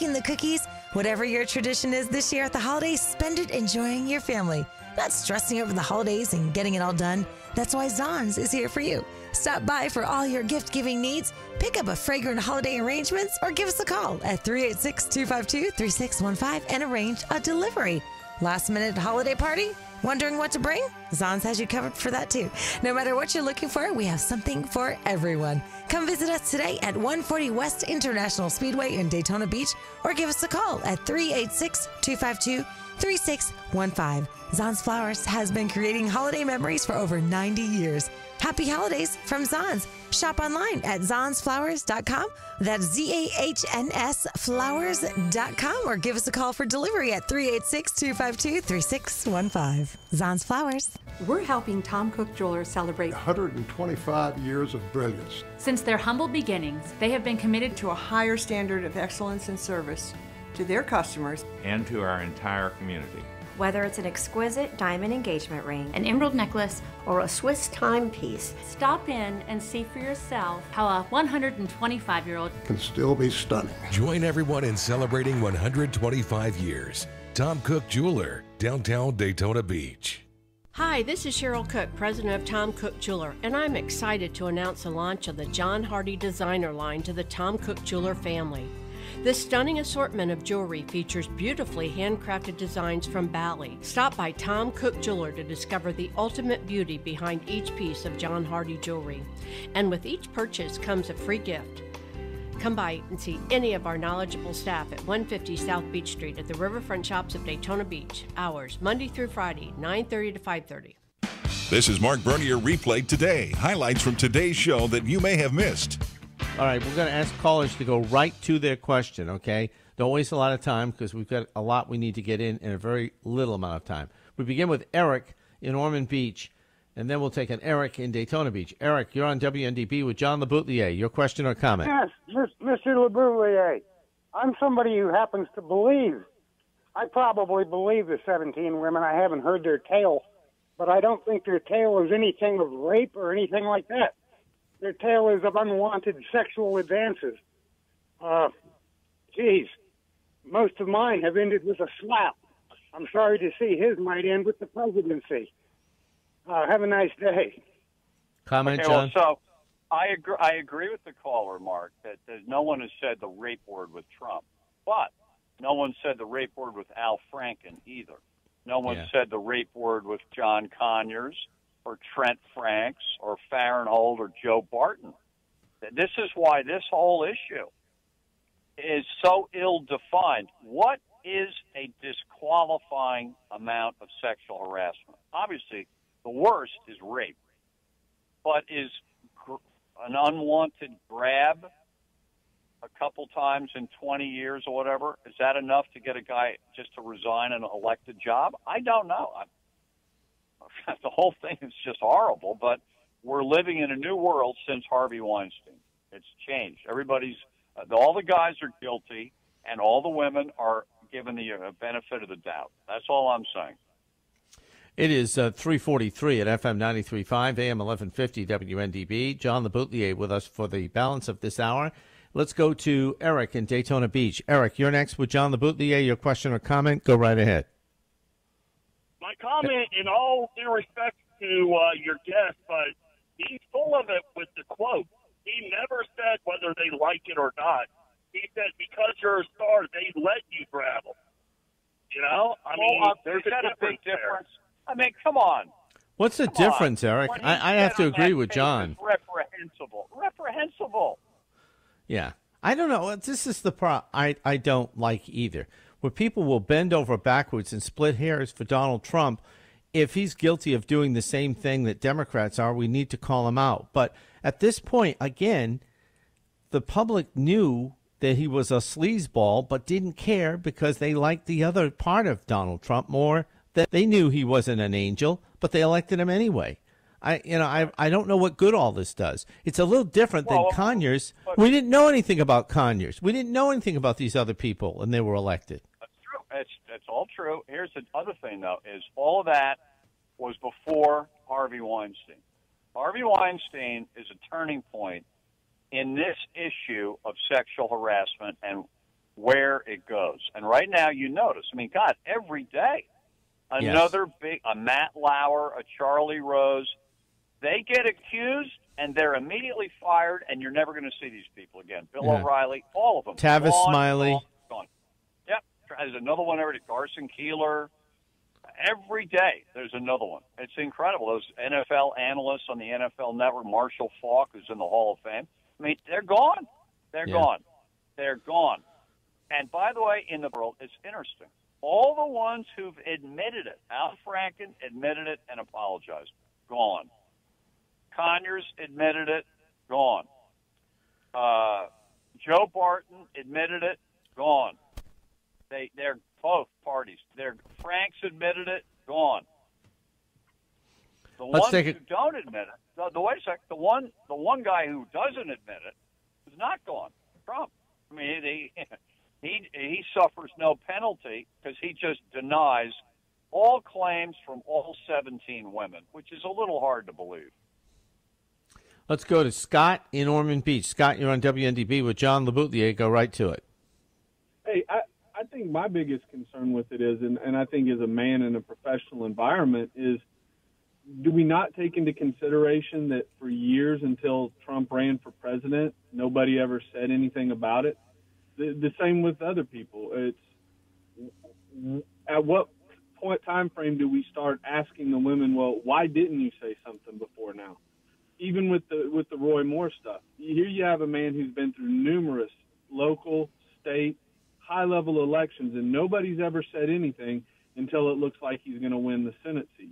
baking the cookies. Whatever your tradition is this year at the holidays, spend it enjoying your family, not stressing over the holidays and getting it all done. That's why Zons is here for you. Stop by for all your gift-giving needs, pick up a fragrant holiday arrangements, or give us a call at 386-252-3615 and arrange a delivery. Last-minute holiday party? Wondering what to bring? Zons has you covered for that too. No matter what you're looking for, we have something for everyone. Come visit us today at 140 West International Speedway in Daytona Beach, or give us a call at 386-252-3615. Zons Flowers has been creating holiday memories for over 90 years. Happy holidays from Zons. Shop online at zonsflowers.com. That's ZAHNS flowers.com, or give us a call for delivery at 386-252-3615. Zons Flowers. We're helping Tom Cook Jewelers celebrate 125 years of brilliance. Since their humble beginnings, they have been committed to a higher standard of excellence and service to their customers and to our entire community. Whether it's an exquisite diamond engagement ring, an emerald necklace, or a Swiss timepiece, stop in and see for yourself how a 125-year-old can still be stunning. Join everyone in celebrating 125 years. Tom Cook Jeweler, downtown Daytona Beach. Hi, this is Cheryl Cook, president of Tom Cook Jeweler, and I'm excited to announce the launch of the John Hardy designer line to the Tom Cook Jeweler family. This stunning assortment of jewelry features beautifully handcrafted designs from Bali. Stop by Tom Cook Jeweler to discover the ultimate beauty behind each piece of John Hardy jewelry. And with each purchase comes a free gift. Come by and see any of our knowledgeable staff at 150 South Beach Street at the Riverfront Shops of Daytona Beach. Hours Monday through Friday, 9:30 to 5:30. This is Mark Bernier Replay Today. Highlights from today's show that you may have missed. All right, we're going to ask callers to go right to their question, okay? Don't waste a lot of time because we've got a lot we need to get in a very little amount of time. We begin with Eric in Ormond Beach, and then we'll take an Eric in Daytona Beach. Eric, you're on WNDB with John LeBoutelier. Your question or comment? Yes, Mr. LeBoutelier. I'm somebody who happens to believe. I probably believe the 17 women. I haven't heard their tale, but I don't think their tale is anything of rape or anything like that. Their tale is of unwanted sexual advances. Most of mine have ended with a slap. I'm sorry to see his might end with the presidency. Have a nice day. Comment, okay, John? Well, so I agree with the caller, Mark, that no one has said the rape word with Trump. But no one said the rape word with Al Franken either. No one said the rape word with John Conyers or Trent Franks, or Farron Holt, or Joe Barton. This is why this whole issue is so ill-defined. What is a disqualifying amount of sexual harassment? Obviously, the worst is rape. But is an unwanted grab a couple times in 20 years or whatever, is that enough to get a guy just to resign an elected job? I don't know. The whole thing is just horrible, but we're living in a new world since Harvey Weinstein. It's changed. All the guys are guilty, and all the women are given the benefit of the doubt. That's all I'm saying. It is 3:43 at FM 93.5, AM 1150 WNDB. John LeBoutelier with us for the balance of this hour. Let's go to Eric in Daytona Beach. Eric, you're next with John LeBoutelier. Your question or comment, go right ahead. My comment, in all due respect to your guest, but he's full of it with the quote. He never said whether they like it or not. He said because you're a star, they let you grab them. You know? I mean, there's a big difference. I mean, come on. What's the difference, Eric? I have to agree with John. Reprehensible. Yeah. I don't know. This is the part I don't like either, where people will bend over backwards and split hairs for Donald Trump. If he's guilty of doing the same thing that Democrats are, we need to call him out. But at this point, again, the public knew that he was a sleazeball, but didn't care because they liked the other part of Donald Trump more. That they knew he wasn't an angel, but they elected him anyway. I don't know what good all this does. It's a little different than Conyers. We didn't know anything about Conyers. We didn't know anything about these other people, and they were elected. That's true. It's all true. Here's the other thing, though, is all of that was before Harvey Weinstein. Harvey Weinstein is a turning point in this issue of sexual harassment and where it goes. And right now, you notice, I mean, God, every day, another a Matt Lauer, a Charlie Rose, they get accused and they're immediately fired, and you're never going to see these people again. Bill O'Reilly, all of them. Tavis gone, Smiley. Gone. Yep. There's another one already, Carson Keeler. Every day there's another one. It's incredible. Those NFL analysts on the NFL Network, Marshall Faulk, who's in the Hall of Fame, I mean, they're gone. They're gone. They're gone. And by the way, in the world, it's interesting. All the ones who've admitted it, Al Franken admitted it and apologized, gone. Conyers admitted it, gone. Joe Barton admitted it, gone. They're both parties. Franks admitted it, gone. The ones who don't admit it, wait a sec, the one guy who doesn't admit it is not gone. Trump. I mean, he suffers no penalty because he just denies all claims from all 17 women, which is a little hard to believe. Let's go to Scott in Ormond Beach. Scott, you're on WNDB with John LeBoutelier. Go right to it. Hey, I think my biggest concern with it is, and I think as a man in a professional environment, is do we not take into consideration that for years until Trump ran for president, nobody ever said anything about it? The same with other people. It's at what time frame do we start asking the women, well, why didn't you say something before now? Even with the Roy Moore stuff, here you have a man who's been through numerous local, state, high-level elections, and nobody's ever said anything until it looks like he's going to win the Senate seat.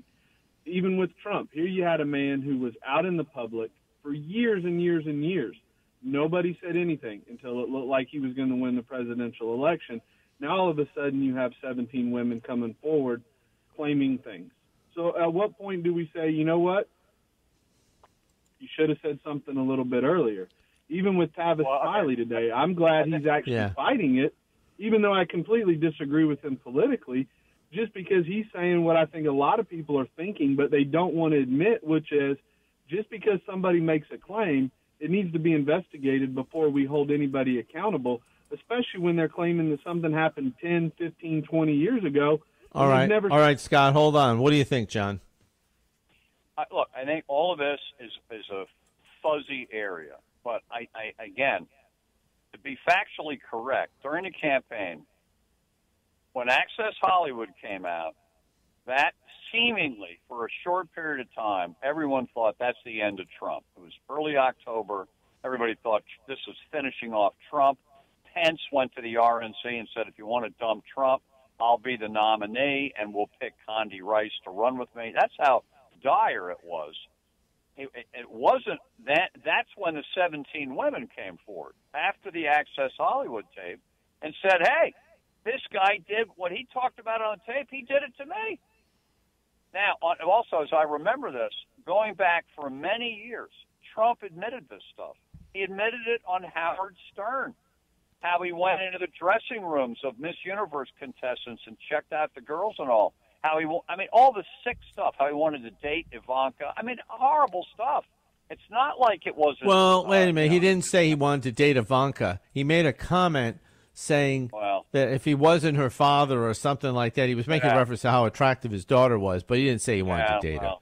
Even with Trump, here you had a man who was out in the public for years and years and years. Nobody said anything until it looked like he was going to win the presidential election. Now all of a sudden you have 17 women coming forward claiming things. So at what point do we say, you know what? You should have said something a little bit earlier. Even with Tavis Smiley today, I'm glad he's actually fighting it, even though I completely disagree with him politically, just because he's saying what I think a lot of people are thinking, but they don't want to admit, which is just because somebody makes a claim, it needs to be investigated before we hold anybody accountable, especially when they're claiming that something happened 10, 15, 20 years ago. All right, Scott, hold on. What do you think, John? Look, I think all of this is a fuzzy area. But, again, to be factually correct, during the campaign, when Access Hollywood came out, that seemingly, for a short period of time, everyone thought that's the end of Trump. It was early October. Everybody thought this was finishing off Trump. Pence went to the RNC and said, if you want to dump Trump, I'll be the nominee, and we'll pick Condi Rice to run with me. That's how dire it was. It wasn't that. That's when the 17 women came forward after the Access Hollywood tape and said, hey, this guy did what he talked about on tape. He did it to me. Now, also, as I remember this, going back for many years, Trump admitted this stuff. He admitted it on Howard Stern, how he went into the dressing rooms of Miss Universe contestants and checked out the girls and all. All the sick stuff, how he wanted to date Ivanka. Horrible stuff. It's not like it wasn't. Well, wait a minute. He didn't say he wanted to date Ivanka. He made a comment saying that if he wasn't her father or something like that, he was making reference to how attractive his daughter was, but he didn't say he wanted to date her.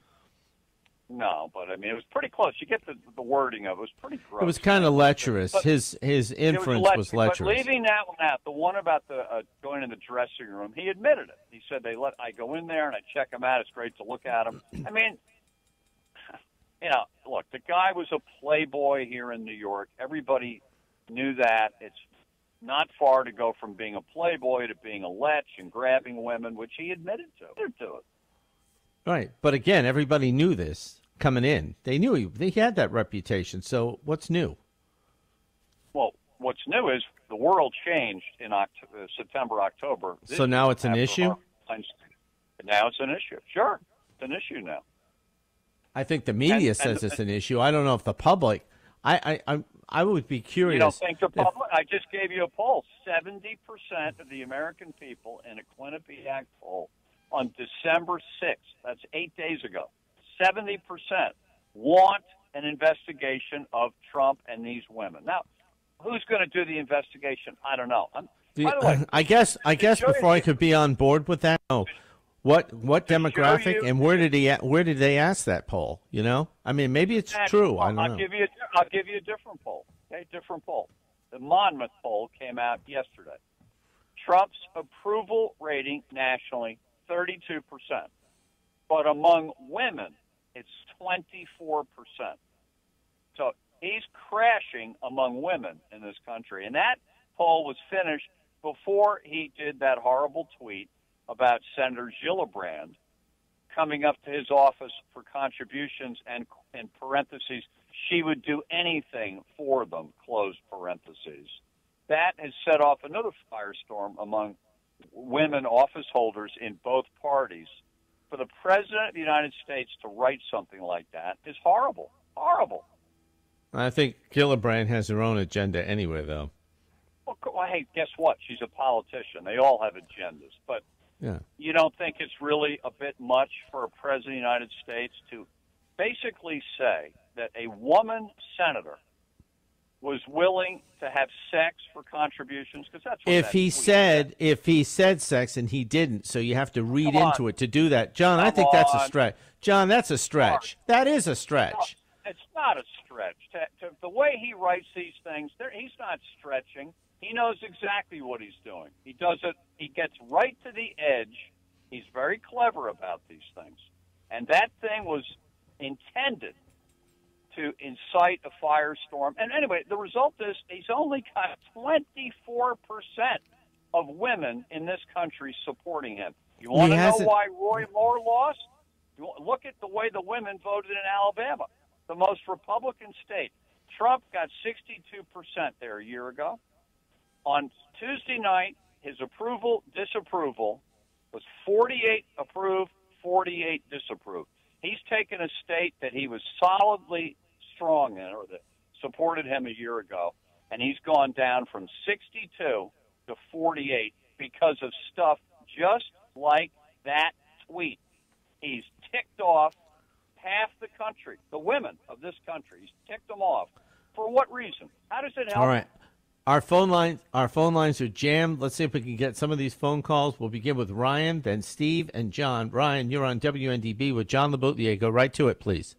No, but it was pretty close. You get the wording of it. It was pretty gross. It was kind of lecherous. But his inference was lecherous. But leaving that one out, the one about the going in the dressing room, he admitted it. He said I go in there and I check him out. It's great to look at him. Look, the guy was a playboy here in New York. Everybody knew that. It's not far to go from being a playboy to being a lech and grabbing women, which he admitted to it. Right, but again, everybody knew this coming in. They knew he had that reputation. So what's new? Well, what's new is the world changed in September, October. So now it's an issue? Now it's an issue. Sure, it's an issue now. I think the media says it's an issue. I don't know if the public. I would be curious. You don't think the public? I just gave you a poll. 70% of the American people in a Quinnipiac poll on December 6th, that's 8 days ago, 70% want an investigation of Trump and these women. Now, who's going to do the investigation? I don't know. By the way, I guess before I could be on board with that, what demographic and where did they ask that poll? You know, I mean, maybe it's true. I don't know. I'll give you a different poll. Okay, different poll. The Monmouth poll came out yesterday. Trump's approval rating nationally 32%, but among women it's 24%. So he's crashing among women in this country, and that poll was finished before he did that horrible tweet about Senator Gillibrand coming up to his office for contributions and, in parentheses, she would do anything for them, close parentheses. That has set off another firestorm among women office holders in both parties. For the President of the United States to write something like that is horrible. Horrible. I think Gillibrand has her own agenda anyway, though. Well, hey, guess what? She's a politician. They all have agendas. But yeah. You don't think it's really a bit much for a President of the United States to basically say that a woman senator was willing to have sex for contributions? Because that's what if he said sex and he didn't, so you have to read into it to do that. John, I think that's a stretch. John, that's a stretch. That is a stretch. No, it's not a stretch. The way he writes these things, he's not stretching. He knows exactly what he's doing. He does it. He gets right to the edge. He's very clever about these things. And that thing was intended to incite a firestorm. And anyway, the result is he's only got 24% of women in this country supporting him. You want to know why Roy Moore lost? Look at the way the women voted in Alabama, the most Republican state. Trump got 62% there a year ago. On Tuesday night, his disapproval was 48 approved, 48 disapproved. He's taken a state that he was solidly strong in, or that supported him a year ago, and he's gone down from 62 to 48 because of stuff just like that tweet. He's ticked off half the country, the women of this country. He's ticked them off. For what reason? How does it help? All right. Our phone lines are jammed. Let's see if we can get some of these phone calls. We'll begin with Ryan, then Steve, and John. Ryan, you're on WNDB with John LeBoutelier. Go right to it, please.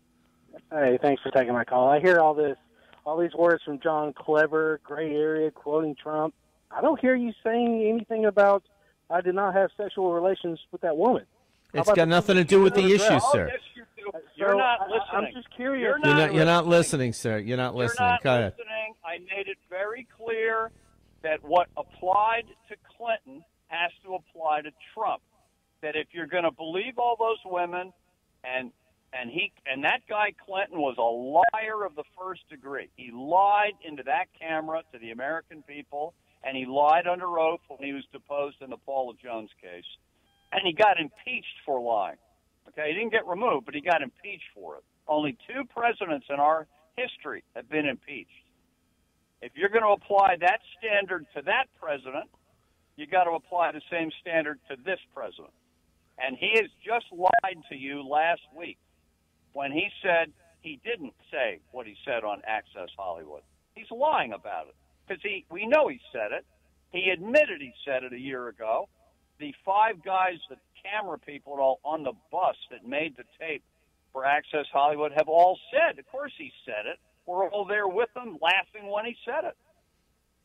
Hey, thanks for taking my call. I hear all these words from John, clever, gray area, quoting Trump. I don't hear you saying anything about I did not have sexual relations with that woman. It's got nothing to do with the issue, sir. Yes, you do. You're not listening. I'm just curious. You're not listening, sir. You're not listening. Go ahead. I made it very clear that what applied to Clinton has to apply to Trump. That if you're going to believe all those women, and that guy Clinton was a liar of the first degree. He lied into that camera to the American people, and he lied under oath when he was deposed in the Paula Jones case. And he got impeached for lying. Okay, he didn't get removed, but he got impeached for it. Only 2 presidents in our history have been impeached. If you're going to apply that standard to that president, you got to apply the same standard to this president. And he has just lied to you last week when he said he didn't say what he said on Access Hollywood. He's lying about it because we know he said it. He admitted he said it a year ago. The 5 guys, the camera people all on the bus that made the tape for Access Hollywood have all said, of course he said it. We're all there with him laughing when he said it.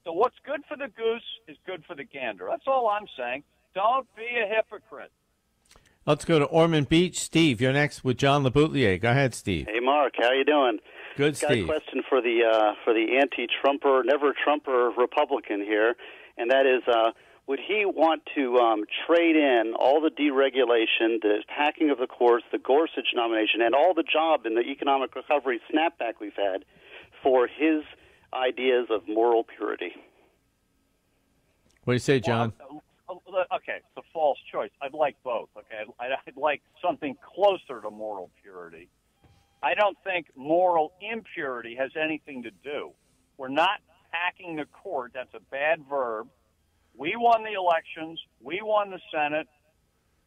So what's good for the goose is good for the gander. That's all I'm saying. Don't be a hypocrite. Let's go to Ormond Beach. Steve, you're next with John LeBoutelier. Go ahead, Steve. Hey, Mark. How you doing? Good, Steve. Got a question for the anti-Trumper, never-Trumper Republican here, and that is, would he want to trade in all the deregulation, the hacking of the courts, the Gorsuch nomination, and all the job in the economic recovery snapback we've had for his ideas of moral purity? What do you say, John? Okay, it's a false choice. I'd like both, okay? I'd like something closer to moral purity. I don't think moral impurity has anything to do. We're not hacking the court. That's a bad verb. We won the elections. We won the Senate.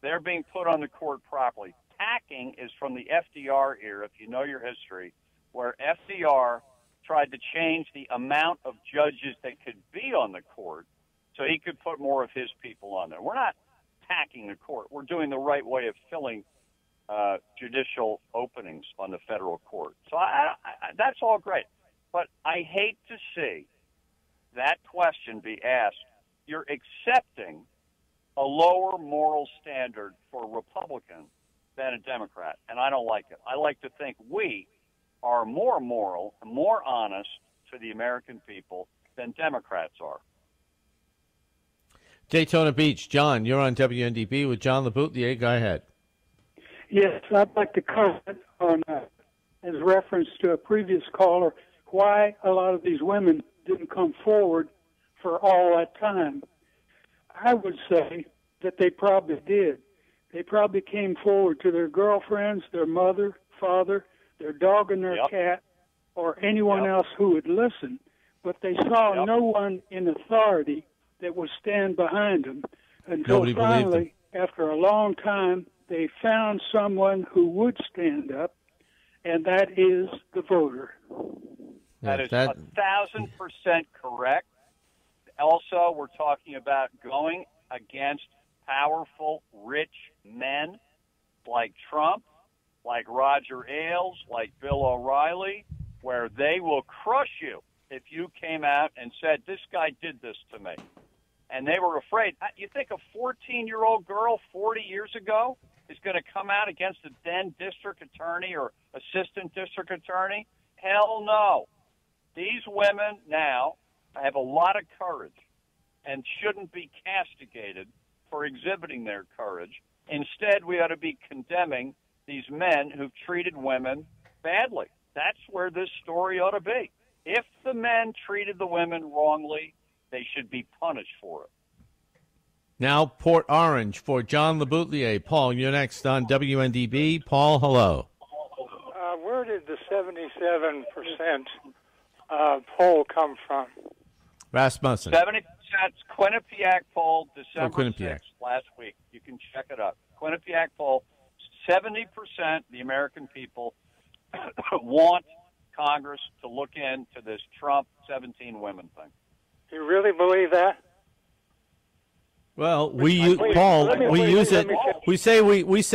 They're being put on the court properly. Hacking is from the FDR era, if you know your history, where FDR tried to change the amount of judges that could be on the court so he could put more of his people on there. We're not hacking the court. We're doing the right way of filling judicial openings on the federal court. So that's all great. But I hate to see that question be asked. You're accepting a lower moral standard for a Republican than a Democrat, and I don't like it. I like to think we are more moral and more honest to the American people than Democrats are. Daytona Beach, John, you're on WNDB with John LeBoutelier. Go ahead. Yes, I'd like to comment on, as reference to a previous caller, why a lot of these women didn't come forward for all that time. I would say that they probably did. They probably came forward to their girlfriends, their mother, father, their dog and their cat, or anyone else who would listen. But they saw no one in authority that would stand behind them until finally, after a long time, they found someone who would stand up, and that is the voter. That is 1,000% correct. Also, we're talking about going against powerful, rich men like Trump, like Roger Ailes, like Bill O'Reilly, where they will crush you if you came out and said, this guy did this to me. And they were afraid. You think a 14-year-old girl 40 years ago is going to come out against a then district attorney or assistant district attorney? Hell no. These women now have a lot of courage and shouldn't be castigated for exhibiting their courage. Instead, we ought to be condemning these men who've treated women badly. That's where this story ought to be. If the men treated the women wrongly, they should be punished for it. Now, Port Orange for John LeBoutelier. Paul, you're next on WNDB. Paul, hello. Where did the 77% poll come from? Rasmussen. 70%, Quinnipiac poll, December Quinnipiac. 6th, last week. You can check it up. Quinnipiac poll, 70% the American people want Congress to look into this Trump 17 women thing. You really believe that? Well, we use it. We say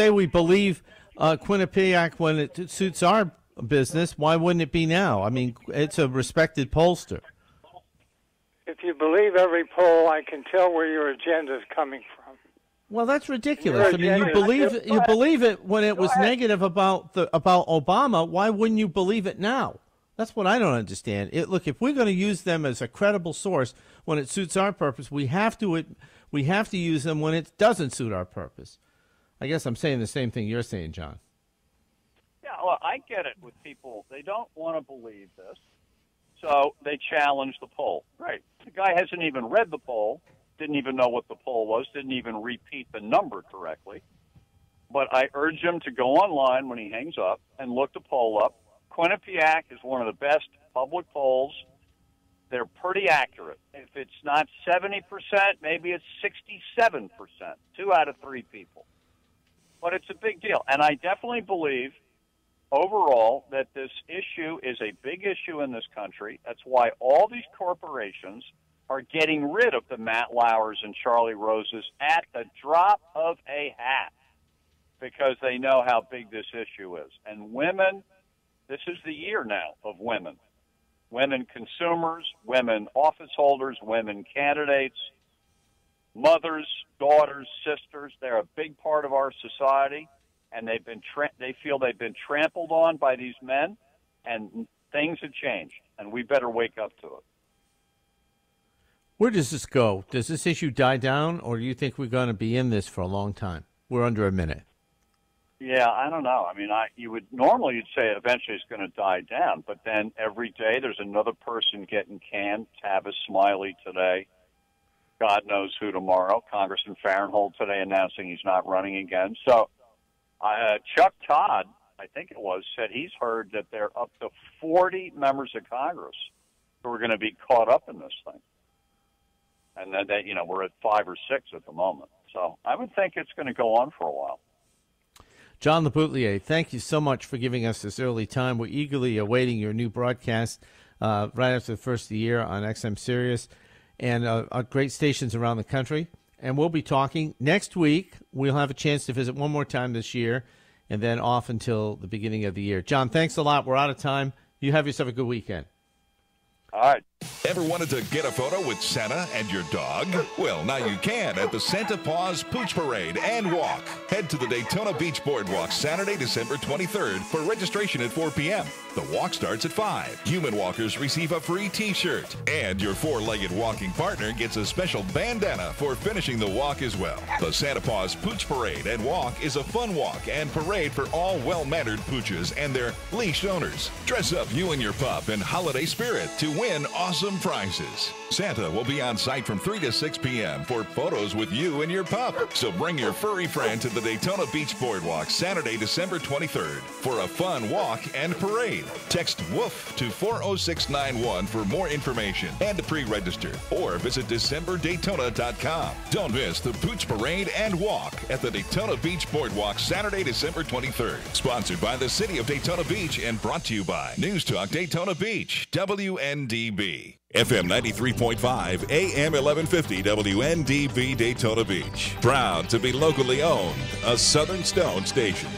we believe Quinnipiac when it suits our business. Why wouldn't it be now? I mean, it's a respected pollster. If you believe every poll, I can tell where your agenda is coming from. Well, that's ridiculous. I mean, you believe it when it was negative about Obama. Why wouldn't you believe it now? That's what I don't understand. Look, if we're going to use them as a credible source when it suits our purpose, we have to use them when it doesn't suit our purpose. I guess I'm saying the same thing you're saying, John. Yeah, well, I get it with people. They don't want to believe this, so they challenge the poll. Right. The guy hasn't even read the poll, didn't even know what the poll was, didn't even repeat the number correctly. But I urge him to go online when he hangs up and look the poll up. Quinnipiac is one of the best public polls. They're pretty accurate. If it's not 70%, maybe it's 67%, 2 out of 3 people. But it's a big deal. And I definitely believe overall that this issue is a big issue in this country. That's why all these corporations are getting rid of the Matt Lauers and Charlie Roses at the drop of a hat because they know how big this issue is. And women, this is the year now of women. Women consumers, women office holders, women candidates, mothers, daughters, sisters. They're a big part of our society, and they feel they've been trampled on by these men, and things have changed, and we better wake up to it. Where does this go? Does this issue die down, or do you think we're going to be in this for a long time? We're under a minute. Yeah, I don't know. I mean, you'd say eventually it's going to die down, but then every day there's another person getting canned. Tavis Smiley today. God knows who tomorrow. Congressman Farenthold today announcing he's not running again. So Chuck Todd, I think it was, said he's heard that there are up to 40 members of Congress who are going to be caught up in this thing. And then we're at 5 or 6 at the moment. So I would think it's going to go on for a while. John LeBoutelier, thank you so much for giving us this early time. We're eagerly awaiting your new broadcast right after the first of the year on XM Sirius. and great stations around the country. And we'll be talking next week. We'll have a chance to visit one more time this year, and then off until the beginning of the year. John, thanks a lot. We're out of time. You have yourself a good weekend. All right. Ever wanted to get a photo with Santa and your dog? Well, now you can at the Santa Paws Pooch Parade and Walk. Head to the Daytona Beach Boardwalk Saturday, December 23rd for registration at 4 p.m. The walk starts at 5. Human walkers receive a free T-shirt. And your four-legged walking partner gets a special bandana for finishing the walk as well. The Santa Paws Pooch Parade and Walk is a fun walk and parade for all well-mannered pooches and their leash owners. Dress up you and your pup in holiday spirit to win awesome prizes. Santa will be on site from 3 to 6 p.m. for photos with you and your pup. So bring your furry friend to the Daytona Beach Boardwalk Saturday, December 23rd for a fun walk and parade. Text WOOF to 40691 for more information and to pre-register, or visit DecemberDaytona.com. Don't miss the Pooch Parade and Walk at the Daytona Beach Boardwalk Saturday, December 23rd. Sponsored by the City of Daytona Beach and brought to you by News Talk Daytona Beach, WNDB. FM 93.5, AM 1150, WNDB Daytona Beach. Proud to be locally owned, a Southern Stone station.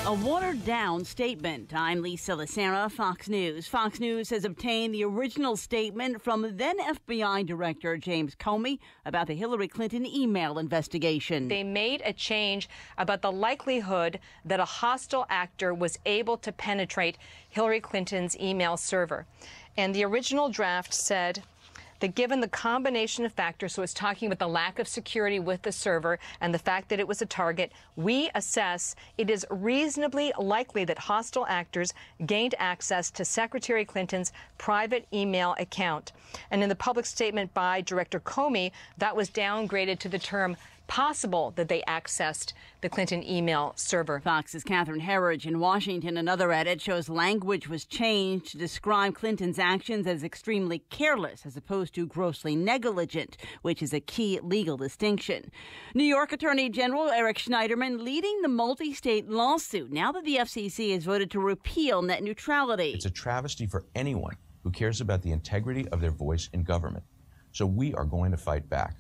A watered-down statement. I'm Lisa Lacera, Fox News. Fox News has obtained the original statement from then FBI Director James Comey about the Hillary Clinton email investigation. They made a change about the likelihood that a hostile actor was able to penetrate Hillary Clinton's email server. And the original draft said that given the combination of factors, so it's talking about the lack of security with the server and the fact that it was a target, we assess it is reasonably likely that hostile actors gained access to Secretary Clinton's private email account. And in the public statement by Director Comey, that was downgraded to the term possible that they accessed the Clinton email server. Fox's Catherine Herridge in Washington. Another edit shows language was changed to describe Clinton's actions as extremely careless as opposed to grossly negligent, which is a key legal distinction. New York Attorney General Eric Schneiderman leading the multi-state lawsuit now that the FCC has voted to repeal net neutrality. It's a travesty for anyone who cares about the integrity of their voice in government. So we are going to fight back.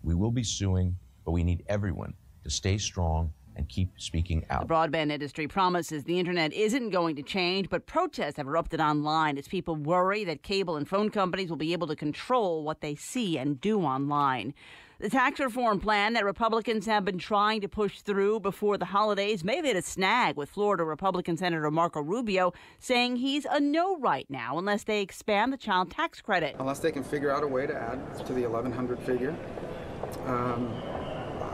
We will be suing, but we need everyone to stay strong and keep speaking out. The broadband industry promises the internet isn't going to change, but protests have erupted online as people worry that cable and phone companies will be able to control what they see and do online. The tax reform plan that Republicans have been trying to push through before the holidays may have hit a snag, with Florida Republican Senator Marco Rubio saying he's a no right now unless they expand the child tax credit. Unless they can figure out a way to add to the 1,100 figure,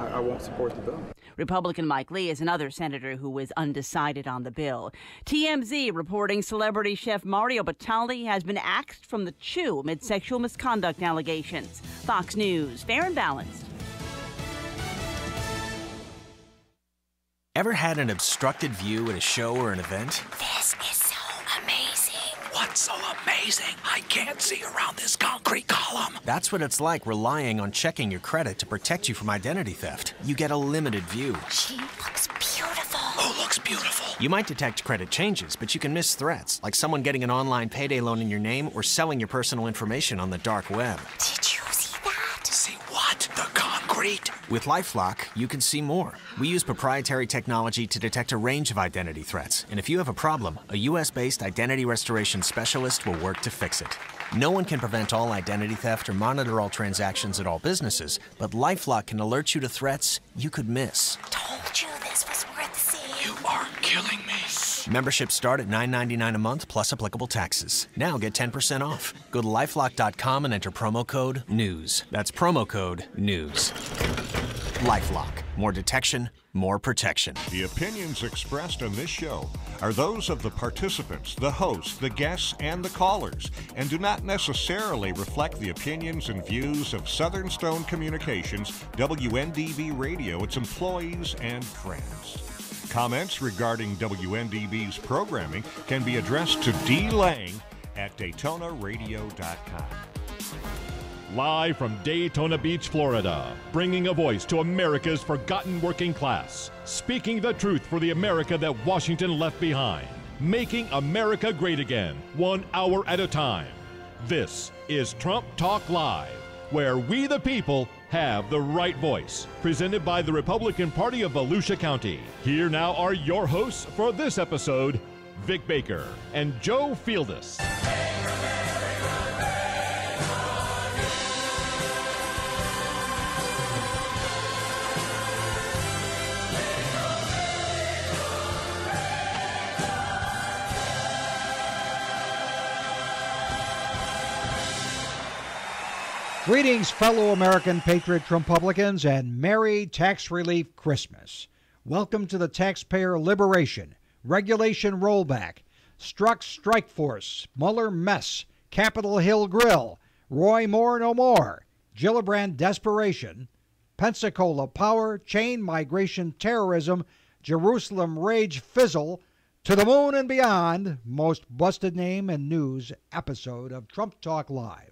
I won't support the bill. Republican Mike Lee is another senator who is undecided on the bill. TMZ reporting celebrity chef Mario Batali has been axed from the Chew amid sexual misconduct allegations. Fox News, fair and balanced. Ever had an obstructed view at a show or an event? This is so amazing. What's so amazing? I can't see around this concrete column. That's what it's like relying on checking your credit to protect you from identity theft. You get a limited view. She looks beautiful. Who looks beautiful? You might detect credit changes, but you can miss threats, like someone getting an online payday loan in your name or selling your personal information on the dark web. Did you see that? See what? The concrete? With LifeLock, you can see more. We use proprietary technology to detect a range of identity threats, and if you have a problem, a U.S.-based identity restoration specialist will work to fix it. No one can prevent all identity theft or monitor all transactions at all businesses, but LifeLock can alert you to threats you could miss. Told you this was worth seeing. You are killing me. Memberships start at $9.99 a month plus applicable taxes. Now get 10% off. Go to LifeLock.com and enter promo code NEWS. That's promo code NEWS. LifeLock. More detection, more protection. The opinions expressed on this show are those of the participants, the hosts, the guests, and the callers, and do not necessarily reflect the opinions and views of Southern Stone Communications, WNDB Radio, its employees, and friends. Comments regarding WNDB's programming can be addressed to D. Lang at DaytonaRadio.com. Live from Daytona Beach, Florida, bringing a voice to America's forgotten working class, speaking the truth for the America that Washington left behind, making America great again, 1 hour at a time. This is Trump Talk Live, where we the people have the right voice. Presented by the Republican Party of Volusia County. Here now are your hosts for this episode, Vic Baker and Joe Fieldus. Greetings, fellow American patriot Trumpublicans, and Merry Tax Relief Christmas. Welcome to the Taxpayer Liberation, Regulation Rollback, Strzok Strike Force, Mueller Mess, Capitol Hill Grill, Roy Moore No More, Gillibrand Desperation, Pensacola Power, Chain Migration Terrorism, Jerusalem Rage Fizzle, To the Moon and Beyond, most busted name and news episode of Trump Talk Live,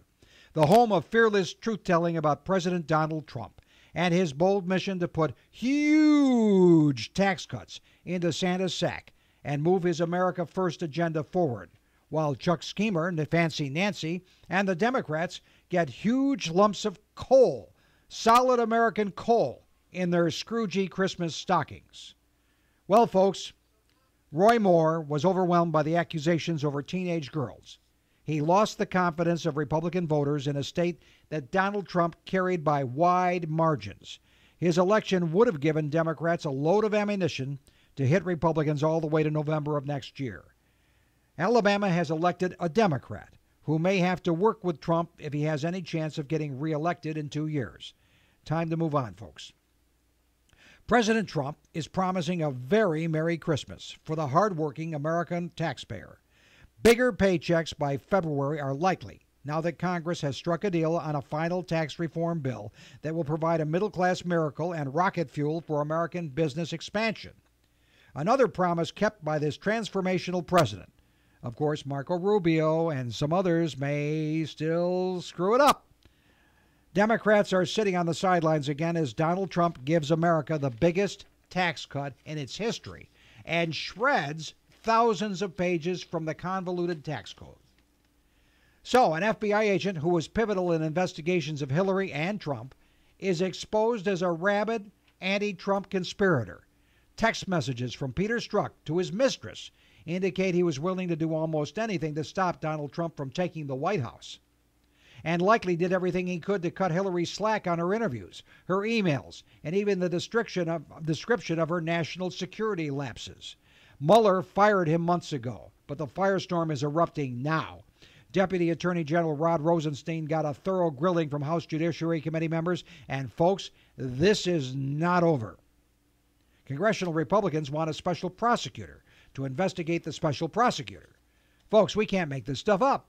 the home of fearless truth-telling about President Donald Trump and his bold mission to put huge tax cuts into Santa's sack and move his America First agenda forward, while Chuck Schumer, Fancy Nancy, and the Democrats get huge lumps of coal, solid American coal, in their Scroogey Christmas stockings. Well, folks, Roy Moore was overwhelmed by the accusations over teenage girls. He lost the confidence of Republican voters in a state that Donald Trump carried by wide margins. His election would have given Democrats a load of ammunition to hit Republicans all the way to November of next year. Alabama has elected a Democrat who may have to work with Trump if he has any chance of getting reelected in 2 years. Time to move on, folks. President Trump is promising a very Merry Christmas for the hardworking American taxpayer. Bigger paychecks by February are likely now that Congress has struck a deal on a final tax reform bill that will provide a middle-class miracle and rocket fuel for American business expansion. Another promise kept by this transformational president. Of course, Marco Rubio and some others may still screw it up. Democrats are sitting on the sidelines again as Donald Trump gives America the biggest tax cut in its history and shreds thousands of pages from the convoluted tax code. So, an FBI agent who was pivotal in investigations of Hillary and Trump is exposed as a rabid anti-Trump conspirator. Text messages from Peter Strzok to his mistress indicate he was willing to do almost anything to stop Donald Trump from taking the White House, and likely did everything he could to cut Hillary slack on her interviews, her emails, and even the description of her national security lapses. Mueller fired him months ago, but the firestorm is erupting now. Deputy Attorney General Rod Rosenstein got a thorough grilling from House Judiciary Committee members, and folks, this is not over. Congressional Republicans want a special prosecutor to investigate the special prosecutor. Folks, we can't make this stuff up.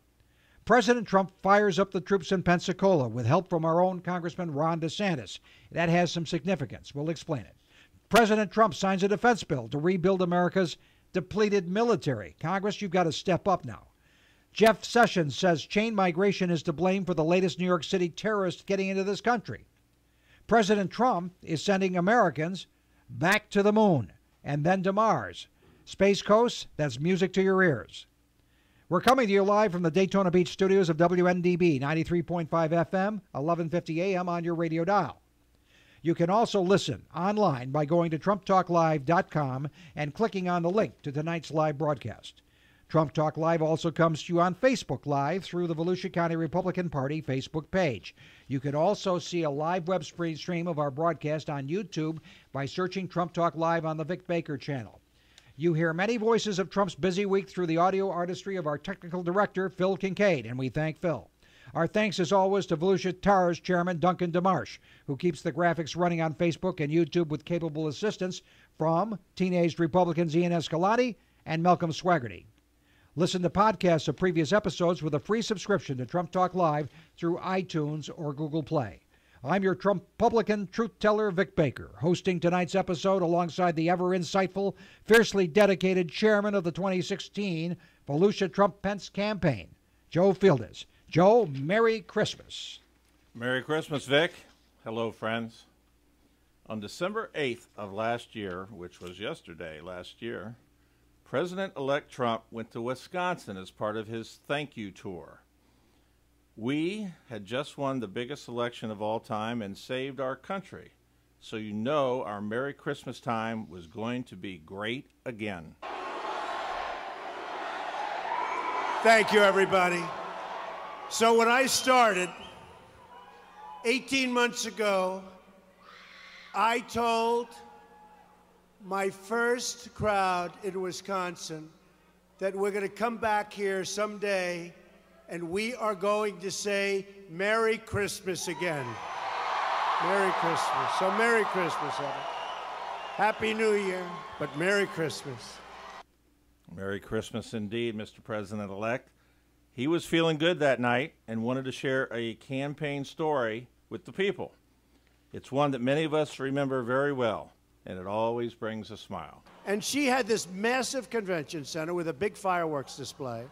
President Trump fires up the troops in Pensacola with help from our own Congressman Ron DeSantis. That has some significance. We'll explain it. President Trump signs a defense bill to rebuild America's depleted military. Congress, you've got to step up now. Jeff Sessions says chain migration is to blame for the latest New York City terrorists getting into this country. President Trump is sending Americans back to the moon and then to Mars. Space Coast, that's music to your ears. We're coming to you live from the Daytona Beach studios of WNDB 93.5 FM, 1150 AM on your radio dial. You can also listen online by going to TrumpTalkLive.com and clicking on the link to tonight's live broadcast. Trump Talk Live also comes to you on Facebook Live through the Volusia County Republican Party Facebook page. You can also see a live web stream of our broadcast on YouTube by searching Trump Talk Live on the Vic Baker channel. You hear many voices of Trump's busy week through the audio artistry of our technical director, Phil Kincaid, and we thank Phil. Our thanks, as always, to Volusia TAR's chairman, Duncan DeMarche, who keeps the graphics running on Facebook and YouTube with capable assistance from teenaged Republicans Ian Escalante and Malcolm Swaggerty. Listen to podcasts of previous episodes with a free subscription to Trump Talk Live through iTunes or Google Play. I'm your Trump-Publican truth-teller, Vic Baker, hosting tonight's episode alongside the ever-insightful, fiercely dedicated chairman of the 2016 Volusia Trump-Pence campaign, Joe Fieldus. Joe, Merry Christmas. Merry Christmas, Vic. Hello, friends. On December 8th of last year, which was yesterday last year, President-elect Trump went to Wisconsin as part of his thank you tour. We had just won the biggest election of all time and saved our country. So you know our Merry Christmas time was going to be great again. Thank you, everybody. So when I started 18 months ago, I told my first crowd in Wisconsin that we're going to come back here someday and we are going to say Merry Christmas again. Merry Christmas. So Merry Christmas, Evan. Happy New Year, but Merry Christmas. Merry Christmas indeed, Mr. President-elect. He was feeling good that night and wanted to share a campaign story with the people. It's one that many of us remember very well, and it always brings a smile. And she had this massive convention center with a big fireworks display.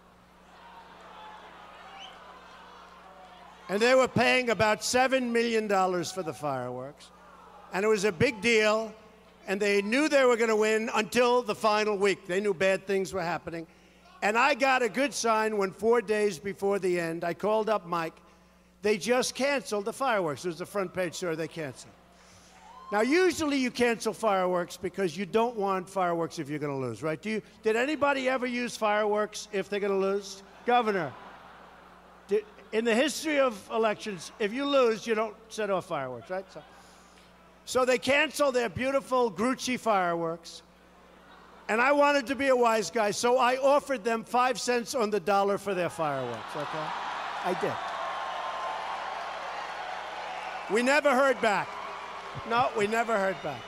And they were paying about $7 million for the fireworks. And it was a big deal. And they knew they were going to win until the final week. They knew bad things were happening. And I got a good sign when 4 days before the end, I called up Mike. They just canceled the fireworks. It was the front page story. They canceled. Now, usually you cancel fireworks because you don't want fireworks if you're going to lose, right? Did anybody ever use fireworks if they're going to lose? Governor, in the history of elections, if you lose, you don't set off fireworks, right? So they canceled their beautiful Grucci fireworks. And I wanted to be a wise guy, so I offered them 5 cents on the dollar for their fireworks, okay? I did. We never heard back. No, we never heard back.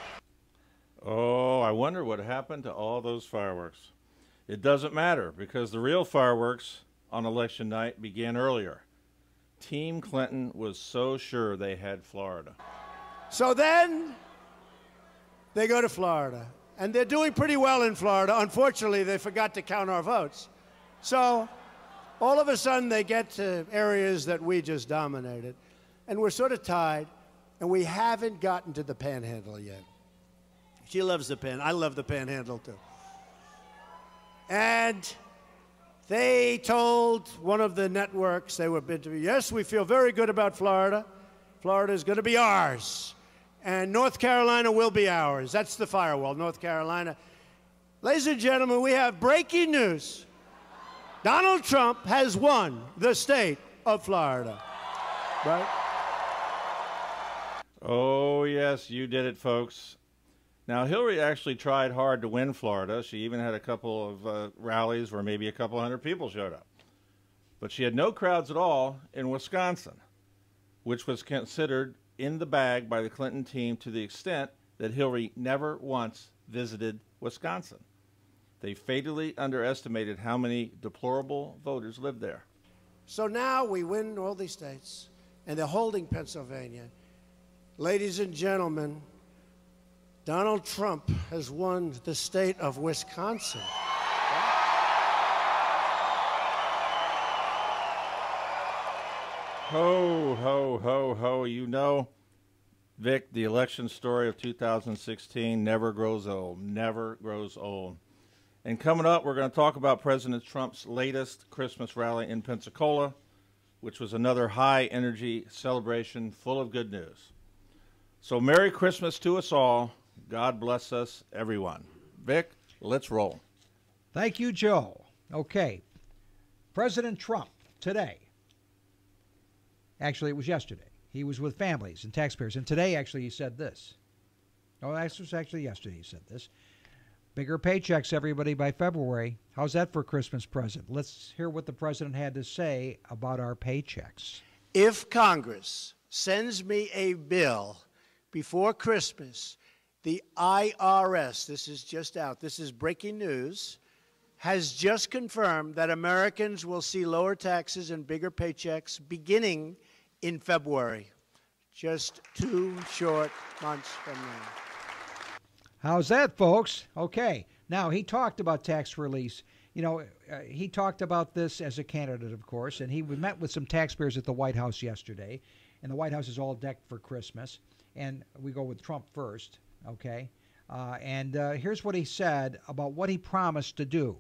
Oh, I wonder what happened to all those fireworks. It doesn't matter because the real fireworks on election night began earlier. Team Clinton was so sure they had Florida. So then they go to Florida, and they're doing pretty well in Florida. Unfortunately, they forgot to count our votes. So all of a sudden, they get to areas that we just dominated, and we're sort of tied, and we haven't gotten to the Panhandle yet. She loves the I love the Panhandle, too. And they told one of the networks they were interviewing, yes, we feel very good about Florida. Florida is going to be ours. And North Carolina will be ours. That's the firewall, North Carolina. Ladies and gentlemen, we have breaking news. Donald Trump has won the state of Florida. Right? Oh, yes, you did it, folks. Now, Hillary actually tried hard to win Florida. She even had a couple of rallies where maybe a couple hundred people showed up. But she had no crowds at all in Wisconsin, which was considered in the bag by the Clinton team to the extent that Hillary never once visited Wisconsin. They fatally underestimated how many deplorable voters lived there. So now we win all these states, and they're holding Pennsylvania. Ladies and gentlemen, Donald Trump has won the state of Wisconsin. Ho, ho, ho, ho. You know, Vic, the election story of 2016 never grows old, never grows old. And coming up, we're going to talk about President Trump's latest Christmas rally in Pensacola, which was another high-energy celebration full of good news. So Merry Christmas to us all. God bless us, everyone. Vic, let's roll. Thank you, Joe. Okay. President Trump today. Actually, it was yesterday. He was with families and taxpayers. And today, actually, he said this. Oh, that was actually yesterday he said this. Bigger paychecks, everybody, by February. How's that for a Christmas present? Let's hear what the president had to say about our paychecks. If Congress sends me a bill before Christmas, the IRS, this is just out, this is breaking news, has just confirmed that Americans will see lower taxes and bigger paychecks beginning in February, just 2 short months from now. How's that, folks? Okay. Now, he talked about tax release. You know, he talked about this as a candidate, of course, and he met with some taxpayers at the White House yesterday, and the White House is all decked for Christmas, and we go with Trump first, okay? Here's what he said about what he promised to do.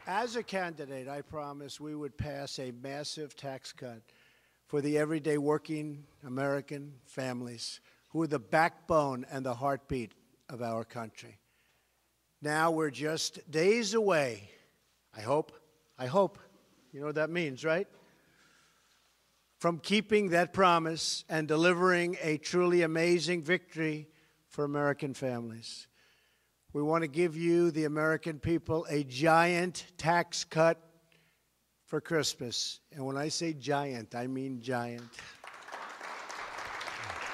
As a candidate, I promised we would pass a massive tax cut for the everyday working American families who are the backbone and the heartbeat of our country. Now we're just days away, I hope, you know what that means, right? From keeping that promise and delivering a truly amazing victory for American families. We want to give you, the American people, a giant tax cut for Christmas. And when I say giant, I mean giant.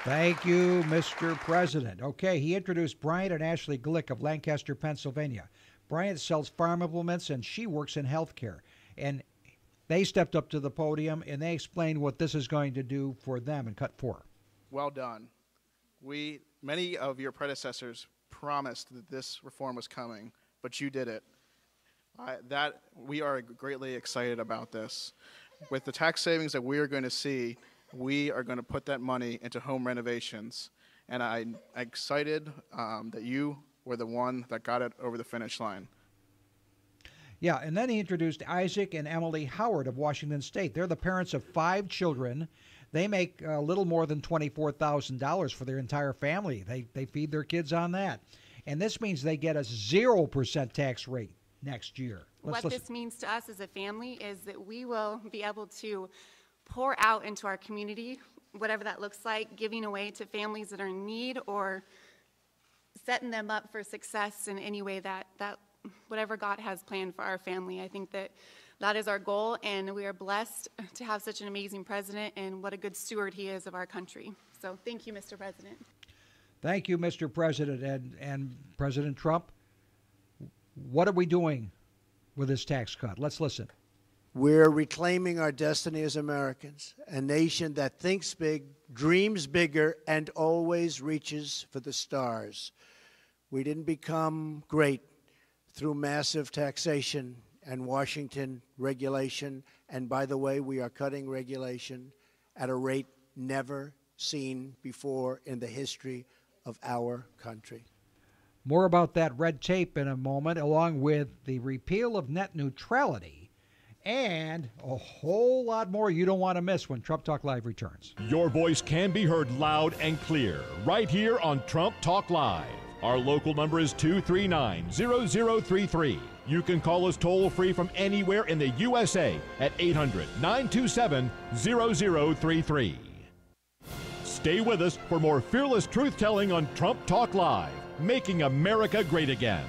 Thank you, Mr. President. Okay, he introduced Bryant and Ashley Glick of Lancaster, Pennsylvania. Bryant sells farm implements, and she works in healthcare. And they stepped up to the podium, and they explained what this is going to do for them in Cut 4. Well done. Many of your predecessors promised that this reform was coming, but you did it. We are greatly excited about this. With the tax savings that we are going to see, we are going to put that money into home renovations. And I'm excited that you were the one that got it over the finish line. Yeah, and then he introduced Isaac and Emily Howard of Washington State. They're the parents of 5 children. They make a little more than $24,000 for their entire family. They feed their kids on that. And this means they get a 0% tax rate next year. What this means to us as a family is that we will be able to pour out into our community, whatever that looks like, giving away to families that are in need or setting them up for success in any way that whatever God has planned for our family. I think that is our goal, and we are blessed to have such an amazing president, and what a good steward he is of our country. So thank you, Mr. President. Thank you, Mr. President. And President Trump, what are we doing with this tax cut? Let's listen. We're reclaiming our destiny as Americans, a nation that thinks big, dreams bigger, and always reaches for the stars. We didn't become great through massive taxation and Washington regulation. And by the way, we are cutting regulation at a rate never seen before in the history of our country. More about that red tape in a moment, along with the repeal of net neutrality and a whole lot more you don't want to miss when Trump Talk Live returns. Your voice can be heard loud and clear right here on Trump Talk Live. Our local number is 239-0033. You can call us toll-free from anywhere in the USA at 800-927-0033. Stay with us for more fearless truth-telling on Trump Talk Live, making America great again.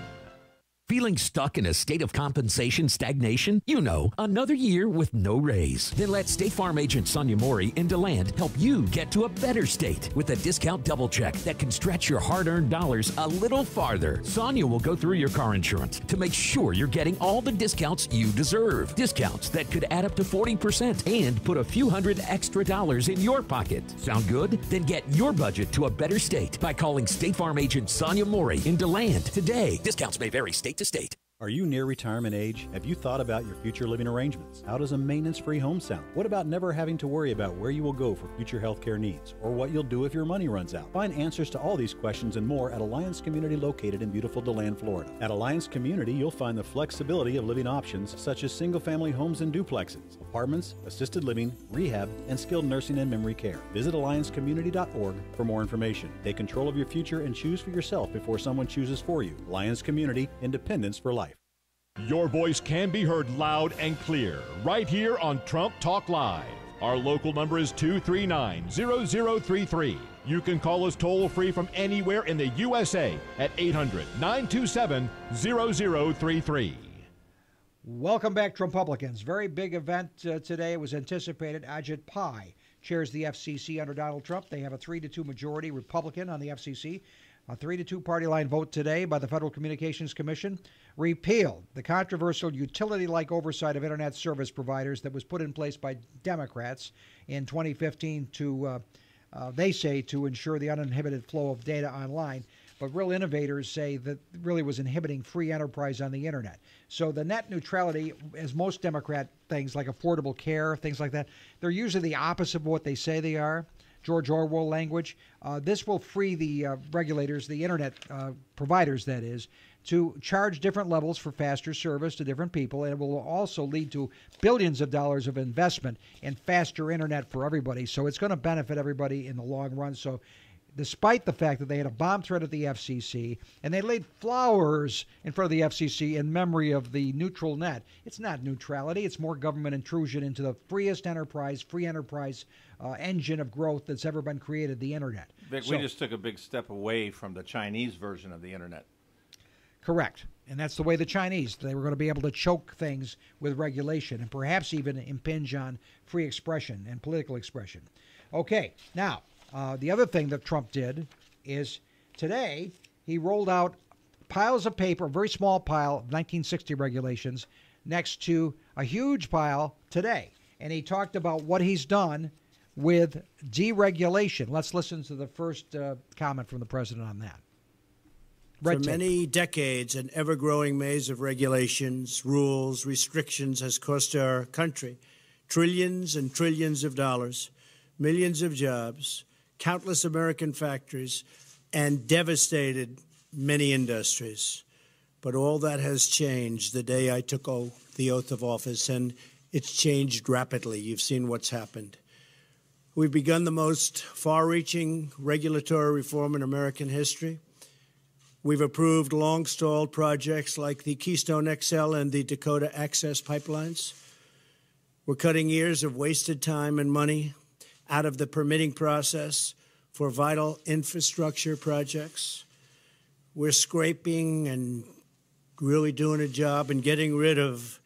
Feeling stuck in a state of compensation stagnation? You know, another year with no raise. Then let State Farm agent Sonia Mori in DeLand help you get to a better state with a discount double check that can stretch your hard-earned dollars a little farther. Sonia will go through your car insurance to make sure you're getting all the discounts you deserve. Discounts that could add up to 40% and put a few hundred extra dollars in your pocket. Sound good? Then get your budget to a better state by calling State Farm agent Sonia Mori in DeLand today. Discounts may vary state to state. Are you near retirement age? Have you thought about your future living arrangements? How does a maintenance-free home sound? What about never having to worry about where you will go for future health care needs, or what you'll do if your money runs out? Find answers to all these questions and more at Alliance Community, located in beautiful DeLand, Florida. At Alliance Community, you'll find the flexibility of living options such as single-family homes and duplexes, apartments, assisted living, rehab, and skilled nursing and memory care. Visit alliancecommunity.org for more information. Take control of your future and choose for yourself before someone chooses for you. Alliance Community, independence for life. Your voice can be heard loud and clear right here on Trump Talk Live. Our local number is 239-0033. You can call us toll-free from anywhere in the USA at 800-927-0033. Welcome back, Trumppublicans. Very big event today. It was anticipated. Ajit Pai chairs the FCC under Donald Trump. They have a 3-2 majority Republican on the FCC. A 3-2 party line vote today by the Federal Communications Commission repealed the controversial utility-like oversight of Internet service providers that was put in place by Democrats in 2015 to, they say, to ensure the uninhibited flow of data online. But real innovators say that really was inhibiting free enterprise on the Internet. So the net neutrality, as most Democrat things like affordable care, things like that, they're usually the opposite of what they say they are. George Orwell language. This will free the regulators, the Internet providers, that is, to charge different levels for faster service to different people, and it will also lead to billions of dollars of investment in faster internet for everybody. So it's going to benefit everybody in the long run. So despite the fact that they had a bomb threat at the FCC and they laid flowers in front of the FCC in memory of the neutral net, it's not neutrality. It's more government intrusion into the freest enterprise, free enterprise engine of growth that's ever been created, the internet. Vic, we just took a big step away from the Chinese version of the internet. Correct. And that's the way the Chinese, they were going to be able to choke things with regulation and perhaps even impinge on free expression and political expression. Okay, now, the other thing that Trump did is today he rolled out piles of paper, a very small pile of 1960 regulations, next to a huge pile today. And he talked about what he's done with deregulation. Let's listen to the first comment from the president on that. For many decades, an ever-growing maze of regulations, rules, restrictions has cost our country trillions and trillions of dollars, millions of jobs, countless American factories, and devastated many industries. But all that has changed the day I took the oath of office, and it's changed rapidly. You've seen what's happened. We've begun the most far-reaching regulatory reform in American history. We've approved long-stalled projects like the Keystone XL and the Dakota Access pipelines. We're cutting years of wasted time and money out of the permitting process for vital infrastructure projects. We're scraping and really doing a job and getting rid of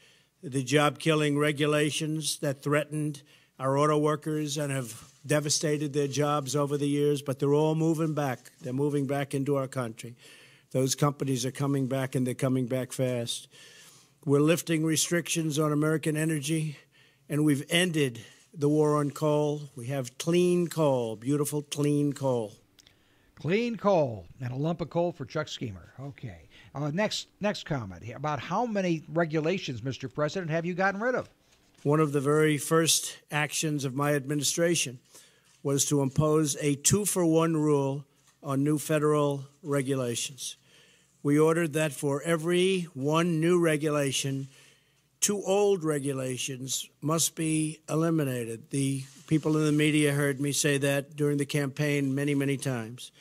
the job-killing regulations that threatened our auto workers and have devastated their jobs over the years, but they're all moving back. They're moving back into our country. Those companies are coming back, and they're coming back fast. We're lifting restrictions on American energy, and we've ended the war on coal. We have clean coal, beautiful clean coal. Clean coal, and a lump of coal for Chuck Schumer. Okay. Next comment about how many regulations, Mr. President, have you gotten rid of? One of the very first actions of my administration was to impose a 2-for-1 rule on new federal regulations. We ordered that for every one new regulation, 2 old regulations must be eliminated. The people in the media heard me say that during the campaign many, many times.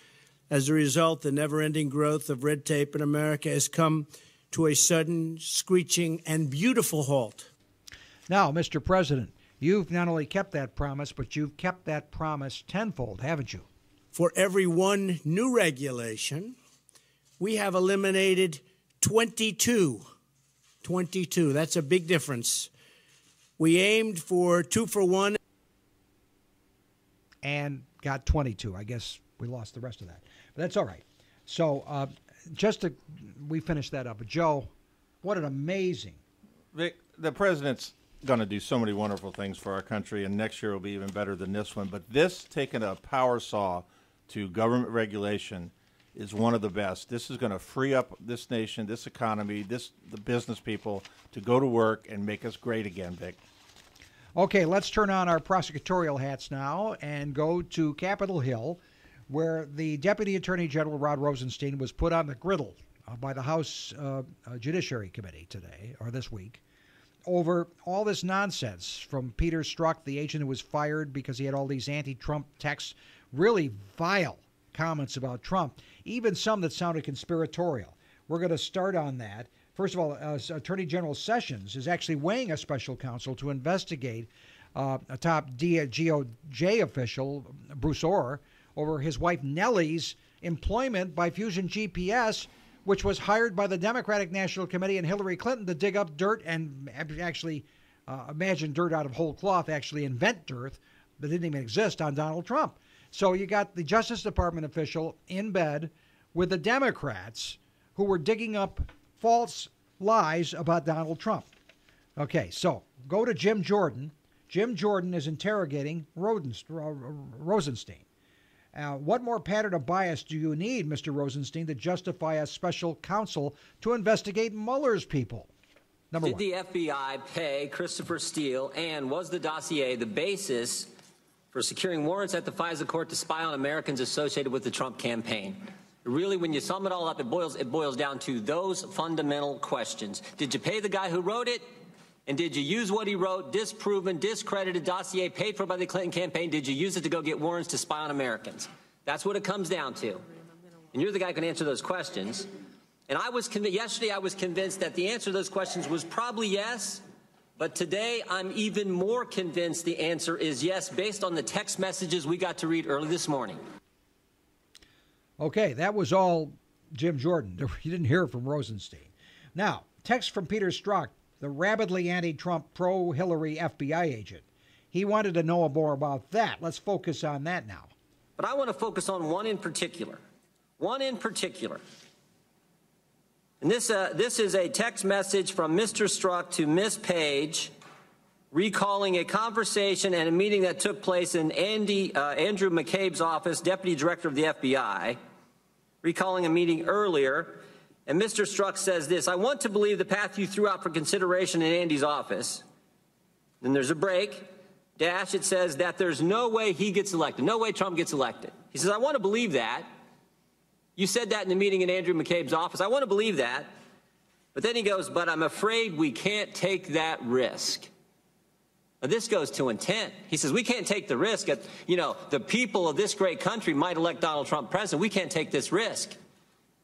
As a result, the never-ending growth of red tape in America has come to a sudden, screeching, and beautiful halt. Now, Mr. President, you've not only kept that promise, but you've kept that promise tenfold, haven't you? For every one new regulation, we have eliminated 22. 22. That's a big difference. We aimed for 2-for-1. And got 22. I guess we lost the rest of that. But that's all right. So we finished that up. But Joe, what an amazing. The president's going to do so many wonderful things for our country, and next year will be even better than this one. But this, taking a power saw to government regulation, is one of the best. This is going to free up this nation, this economy, the business people to go to work and make us great again, Vic. Okay, let's turn on our prosecutorial hats now and go to Capitol Hill, where the Deputy Attorney General Rod Rosenstein was put on the griddle by the House Judiciary Committee today, or this week, over all this nonsense from Peter Strzok, the agent who was fired because he had all these anti-Trump texts, really vile comments about Trump, even some that sounded conspiratorial. We're going to start on that. First of all, Attorney General Sessions is actually weighing a special counsel to investigate a top DOJ official, Bruce Ohr, over his wife Nellie's employment by Fusion GPS, which was hired by the Democratic National Committee and Hillary Clinton to dig up dirt and actually imagine dirt out of whole cloth, actually invent dirt that didn't even exist on Donald Trump. So you got the Justice Department official in bed with the Democrats who were digging up false lies about Donald Trump. Okay, so go to Jim Jordan. Jim Jordan is interrogating Rosenstein. What more pattern of bias do you need, Mr. Rosenstein, to justify a special counsel to investigate Mueller's people? Number one. Did the FBI pay Christopher Steele, and was the dossier the basis for securing warrants at the FISA court to spy on Americans associated with the Trump campaign? Really, when you sum it all up, it boils down to those fundamental questions. Did you pay the guy who wrote it? And did you use what he wrote, disproven, discredited dossier paid for by the Clinton campaign? Did you use it to go get warrants to spy on Americans? That's what it comes down to. And you're the guy who can answer those questions. And yesterday I was convinced that the answer to those questions was probably yes. But today I'm even more convinced the answer is yes, based on the text messages we got to read early this morning. Okay, that was all Jim Jordan. You didn't hear from Rosenstein. Now, text from Peter Strzok, the rabidly anti-Trump, pro-Hillary FBI agent. He wanted to know more about that. Let's focus on that now. But I want to focus on one in particular. One in particular. And this is a text message from Mr. Strzok to Miss Page, recalling a conversation and a meeting that took place in Andrew McCabe's office, Deputy Director of the FBI, recalling a meeting earlier. And Mr. Strzok says this: I want to believe the path you threw out for consideration in Andy's office. Then there's a break. Dash, it says that there's no way he gets elected. No way Trump gets elected. He says, I want to believe that. You said that in the meeting in Andrew McCabe's office. I want to believe that. But then he goes, but I'm afraid we can't take that risk. Now, this goes to intent. He says, we can't take the risk that, the people of this great country might elect Donald Trump president. We can't take this risk.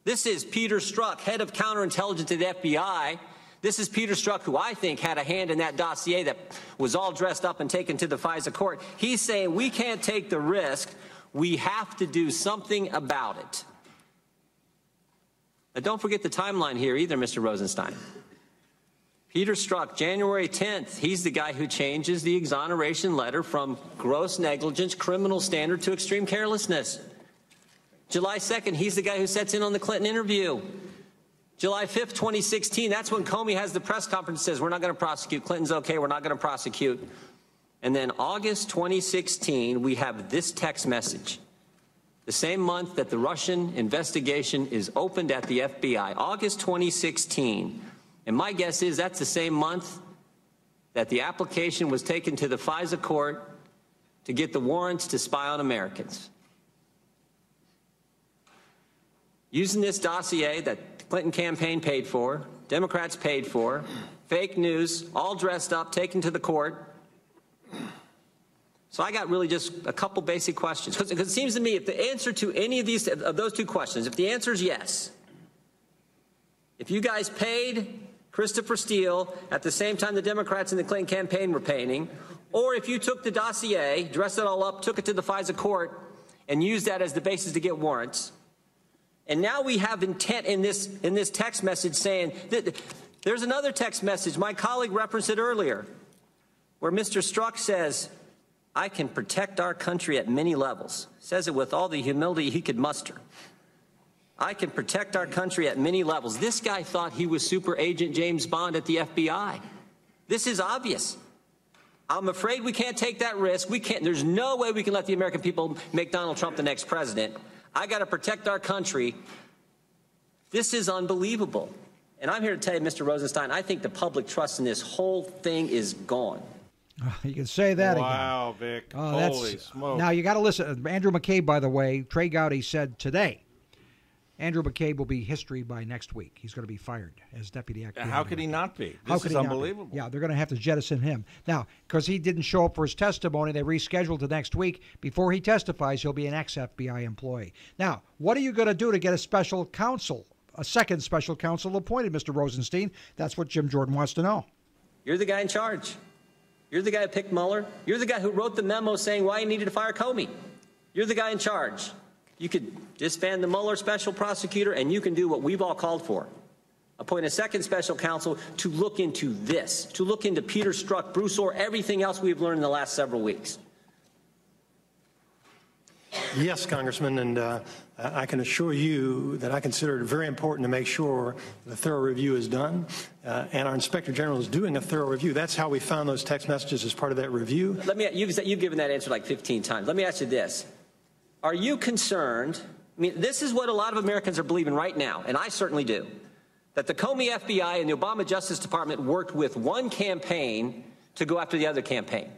This is Peter Strzok, head of counterintelligence at the FBI. This is Peter Strzok, who I think had a hand in that dossier that was all dressed up and taken to the FISA court. He's saying we can't take the risk. We have to do something about it. Now, don't forget the timeline here either, Mr. Rosenstein. Peter Strzok, January 10th, he's the guy who changes the exoneration letter from gross negligence, criminal standard, to extreme carelessness. July 2nd, he's the guy who sets in on the Clinton interview. July 5th, 2016, that's when Comey has the press conference and says, we're not going to prosecute. Clinton's okay, we're not going to prosecute. And then August 2016, we have this text message. The same month that the Russian investigation is opened at the FBI, August 2016. And my guess is that's the same month that the application was taken to the FISA court to get the warrants to spy on Americans. Using this dossier that the Clinton campaign paid for, Democrats paid for, fake news, all dressed up, taken to the court. So I got really just a couple basic questions. Because it seems to me if the answer to any of those two questions, if the answer is yes, if you guys paid Christopher Steele at the same time the Democrats in the Clinton campaign were paying, or if you took the dossier, dressed it all up, took it to the FISA court, and used that as the basis to get warrants, and now we have intent in this text message saying that there's another text message. My colleague referenced it earlier, where Mr. Strzok says, I can protect our country at many levels. Says it with all the humility he could muster. I can protect our country at many levels. This guy thought he was Super Agent James Bond at the FBI. This is obvious. I'm afraid we can't take that risk. There's no way we can let the American people make Donald Trump the next president. I got to protect our country. This is unbelievable. And I'm here to tell you, Mr. Rosenstein, I think the public trust in this whole thing is gone. You can say that again. Wow, Vic. Holy smoke. Now, you got to listen. Andrew McCabe, by the way, Trey Gowdy said today, Andrew McCabe will be history by next week. He's going to be fired as deputy FBI. How could he not be? This is unbelievable. Yeah, they're going to have to jettison him. Now, because he didn't show up for his testimony, they rescheduled to next week. Before he testifies, he'll be an ex-FBI employee. Now, what are you going to do to get a special counsel, a second special counsel appointed, Mr. Rosenstein? That's what Jim Jordan wants to know. You're the guy in charge. You're the guy who picked Mueller. You're the guy who wrote the memo saying why he needed to fire Comey. You're the guy in charge. You could disband the Mueller special prosecutor, and you can do what we've all called for. Appoint a second special counsel to look into this, to look into Peter Strzok, Bruce Ohr, everything else we've learned in the last several weeks. Yes, Congressman, and I can assure you that I consider it very important to make sure the thorough review is done, and our Inspector General is doing a thorough review. That's how we found those text messages as part of that review. You've given that answer like 15 times. Let me ask you this. Are you concerned? I mean, this is what a lot of Americans are believing right now, and I certainly do, that the Comey FBI and the Obama Justice Department worked with one campaign to go after the other campaign.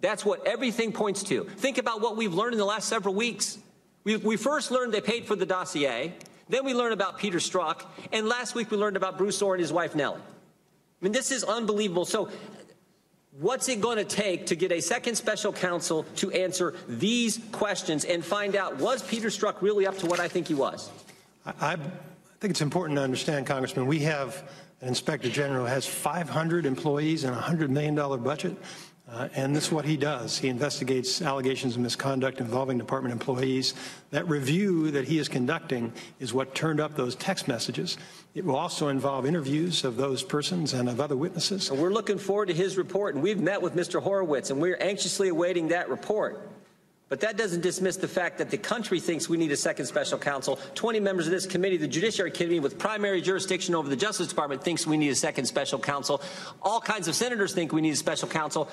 That's what everything points to. Think about what we've learned in the last several weeks. We first learned they paid for the dossier. Then we learn about Peter Strzok, and last week we learned about Bruce Orr and his wife, Nellie. I mean, this is unbelievable. So what's it going to take to get a second special counsel to answer these questions and find out, was Peter Strzok really up to what I think he was? I think it's important to understand, Congressman, we have an inspector general who has 500 employees and a $100 million budget. And this is what he does. He investigates allegations of misconduct involving department employees. That review that he is conducting is what turned up those text messages. It will also involve interviews of those persons and of other witnesses. And we're looking forward to his report, and we've met with Mr. Horowitz, and we're anxiously awaiting that report. But that doesn't dismiss the fact that the country thinks we need a second special counsel. 20 members of this committee, the Judiciary Committee with primary jurisdiction over the Justice Department, thinks we need a second special counsel. All kinds of senators think we need a special counsel.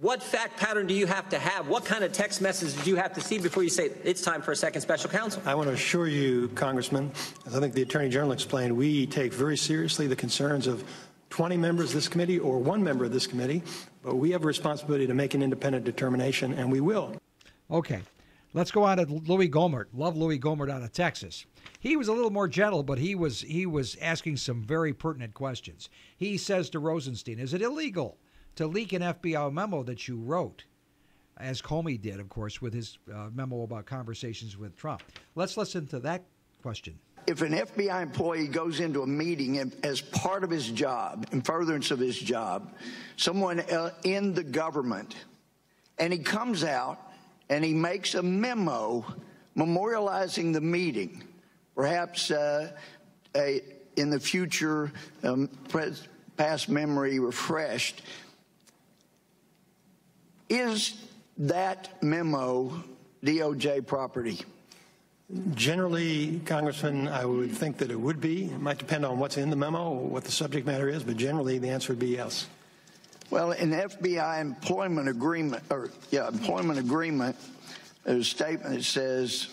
What fact pattern do you have to have? What kind of text message do you have to see before you say it's time for a second special counsel? I want to assure you, Congressman, as I think the Attorney General explained, we take very seriously the concerns of 20 members of this committee or one member of this committee, but we have a responsibility to make an independent determination, and we will. Okay, let's go on to Louis Gohmert. Love Louis Gohmert out of Texas. He was a little more gentle, but he was asking some very pertinent questions. He says to Rosenstein, is it illegal to leak an FBI memo that you wrote? As Comey did, of course, with his memo about conversations with Trump. Let's listen to that question. If an FBI employee goes into a meeting as part of his job, in furtherance of his job, someone in the government, and he comes out and he makes a memo memorializing the meeting, perhaps in the future, past memory refreshed, is that memo DOJ property? Generally, Congressman, I would think that it would be. It might depend on what's in the memo, what the subject matter is, but generally the answer would be yes. Well, in the FBI employment agreement, there's a statement that says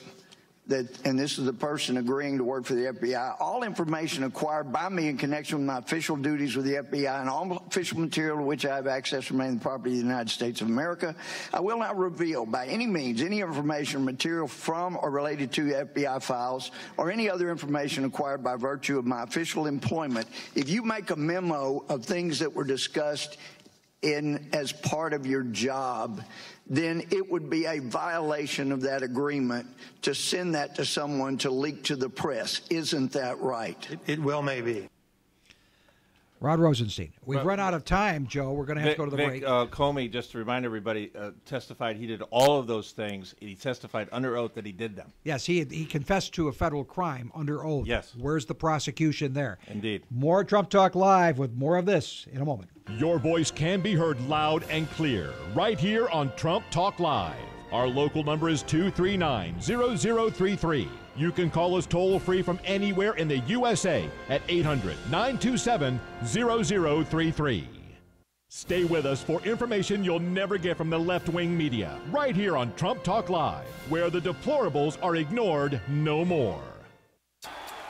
that, and this is the person agreeing to work for the FBI, all information acquired by me in connection with my official duties with the FBI and all official material to which I have access remain the property of the United States of America. I will not reveal by any means any information or material from or related to FBI files or any other information acquired by virtue of my official employment. If you make a memo of things that were discussed as part of your job, then it would be a violation of that agreement to send that to someone to leak to the press. Isn't that right? It well may be. Rod Rosenstein. We've run out of time, Joe. We're going to have to go to the break. Comey, just to remind everybody, testified he did all of those things. He testified under oath that he did them. Yes, he confessed to a federal crime under oath. Yes. Where's the prosecution there? Indeed. More Trump Talk Live with more of this in a moment. Your voice can be heard loud and clear right here on Trump Talk Live. Our local number is 239-0033. You can call us toll-free from anywhere in the USA at 800-927-0033. Stay with us for information you'll never get from the left-wing media right here on Trump Talk Live, where the deplorables are ignored no more.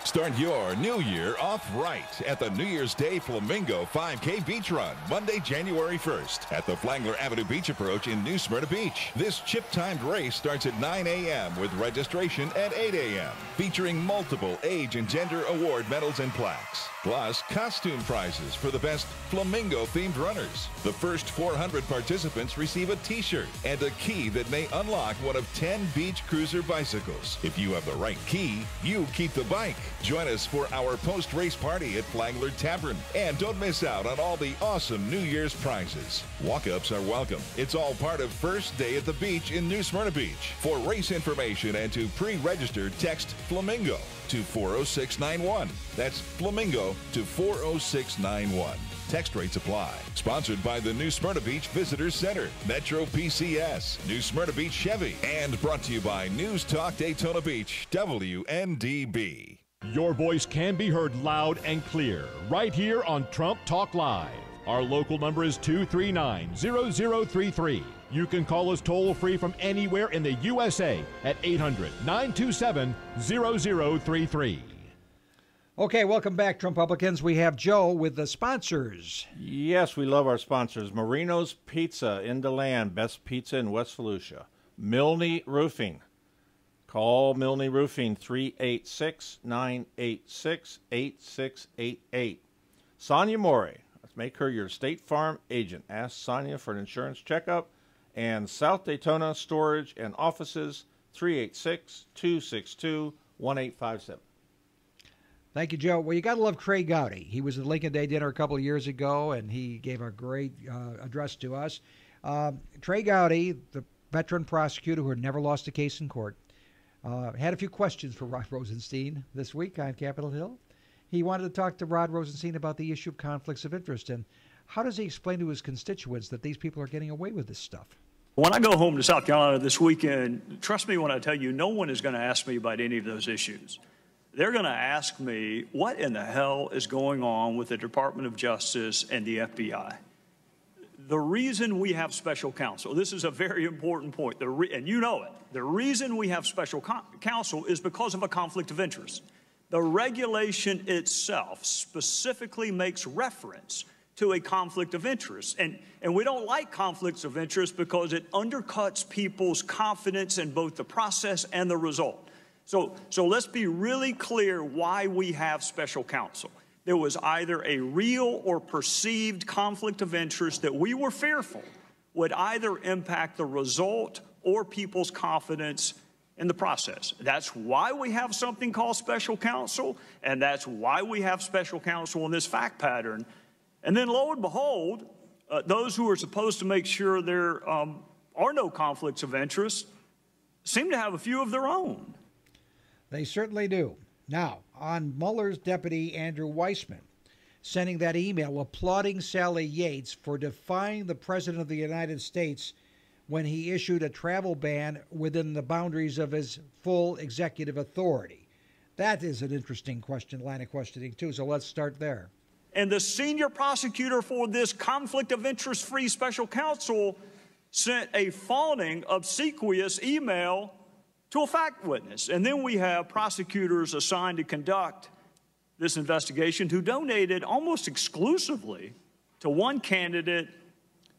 Start your new year off right at the New Year's Day Flamingo 5K Beach Run, Monday, January 1st at the Flagler Avenue Beach Approach in New Smyrna Beach. This chip-timed race starts at 9 a.m. with registration at 8 a.m., featuring multiple age and gender award medals and plaques, plus costume prizes for the best flamingo-themed runners. The first 400 participants receive a T-shirt and a key that may unlock one of 10 beach cruiser bicycles. If you have the right key, you keep the bike. Join us for our post-race party at Flagler Tavern. And don't miss out on all the awesome New Year's prizes. Walk-ups are welcome. It's all part of First Day at the Beach in New Smyrna Beach. For race information and to pre-register, text Flamingo to 40691. That's Flamingo to 40691. Text rates apply. Sponsored by the New Smyrna Beach Visitors Center, Metro PCS, New Smyrna Beach Chevy, and brought to you by News Talk Daytona Beach, WNDB. Your voice can be heard loud and clear right here on Trump Talk Live. Our local number is 239-0033. You can call us toll-free from anywhere in the USA at 800-927-0033. Okay, welcome back, Trumpublicans. We have Joe with the sponsors. Yes, we love our sponsors. Marino's Pizza in DeLand, best pizza in West Volusia. Milne Roofing, Call Milne Roofing, 386-986-8688. Sonia Mori, let's make her your State Farm agent. Ask Sonia for an insurance checkup. And South Daytona Storage and Offices, 386-262-1857. Thank you, Joe. Well, you got to love Trey Gowdy. He was at Lincoln Day dinner a couple of years ago, and he gave a great address to us. Trey Gowdy, the veteran prosecutor who had never lost a case in court, had a few questions for Rod Rosenstein this week on Capitol Hill. He wanted to talk to Rod Rosenstein about the issue of conflicts of interest and how does he explain to his constituents that these people are getting away with this stuff? When I go home to South Carolina this weekend, trust me when I tell you, no one is going to ask me about any of those issues. They're going to ask me, what in the hell is going on with the Department of Justice and the FBI? The reason we have special counsel, this is a very important point, and you know it, the reason we have special counsel is because of a conflict of interest. The regulation itself specifically makes reference to a conflict of interest. And we don't like conflicts of interest because it undercuts people's confidence in both the process and the result. So let's be really clear why we have special counsel. There was either a real or perceived conflict of interest that we were fearful would either impact the result or people's confidence in the process. That's why we have something called special counsel, and that's why we have special counsel in this fact pattern. And then lo and behold, those who are supposed to make sure there are no conflicts of interest seem to have a few of their own. They certainly do. Now, on Mueller's deputy, Andrew Weissman, sending that email applauding Sally Yates for defying the President of the United States when he issued a travel ban within the boundaries of his full executive authority. That is an interesting line of questioning, too, so let's start there. And the senior prosecutor for this conflict of interest-free special counsel sent a fawning, obsequious email to a fact witness. And then we have prosecutors assigned to conduct this investigation who donated almost exclusively to one candidate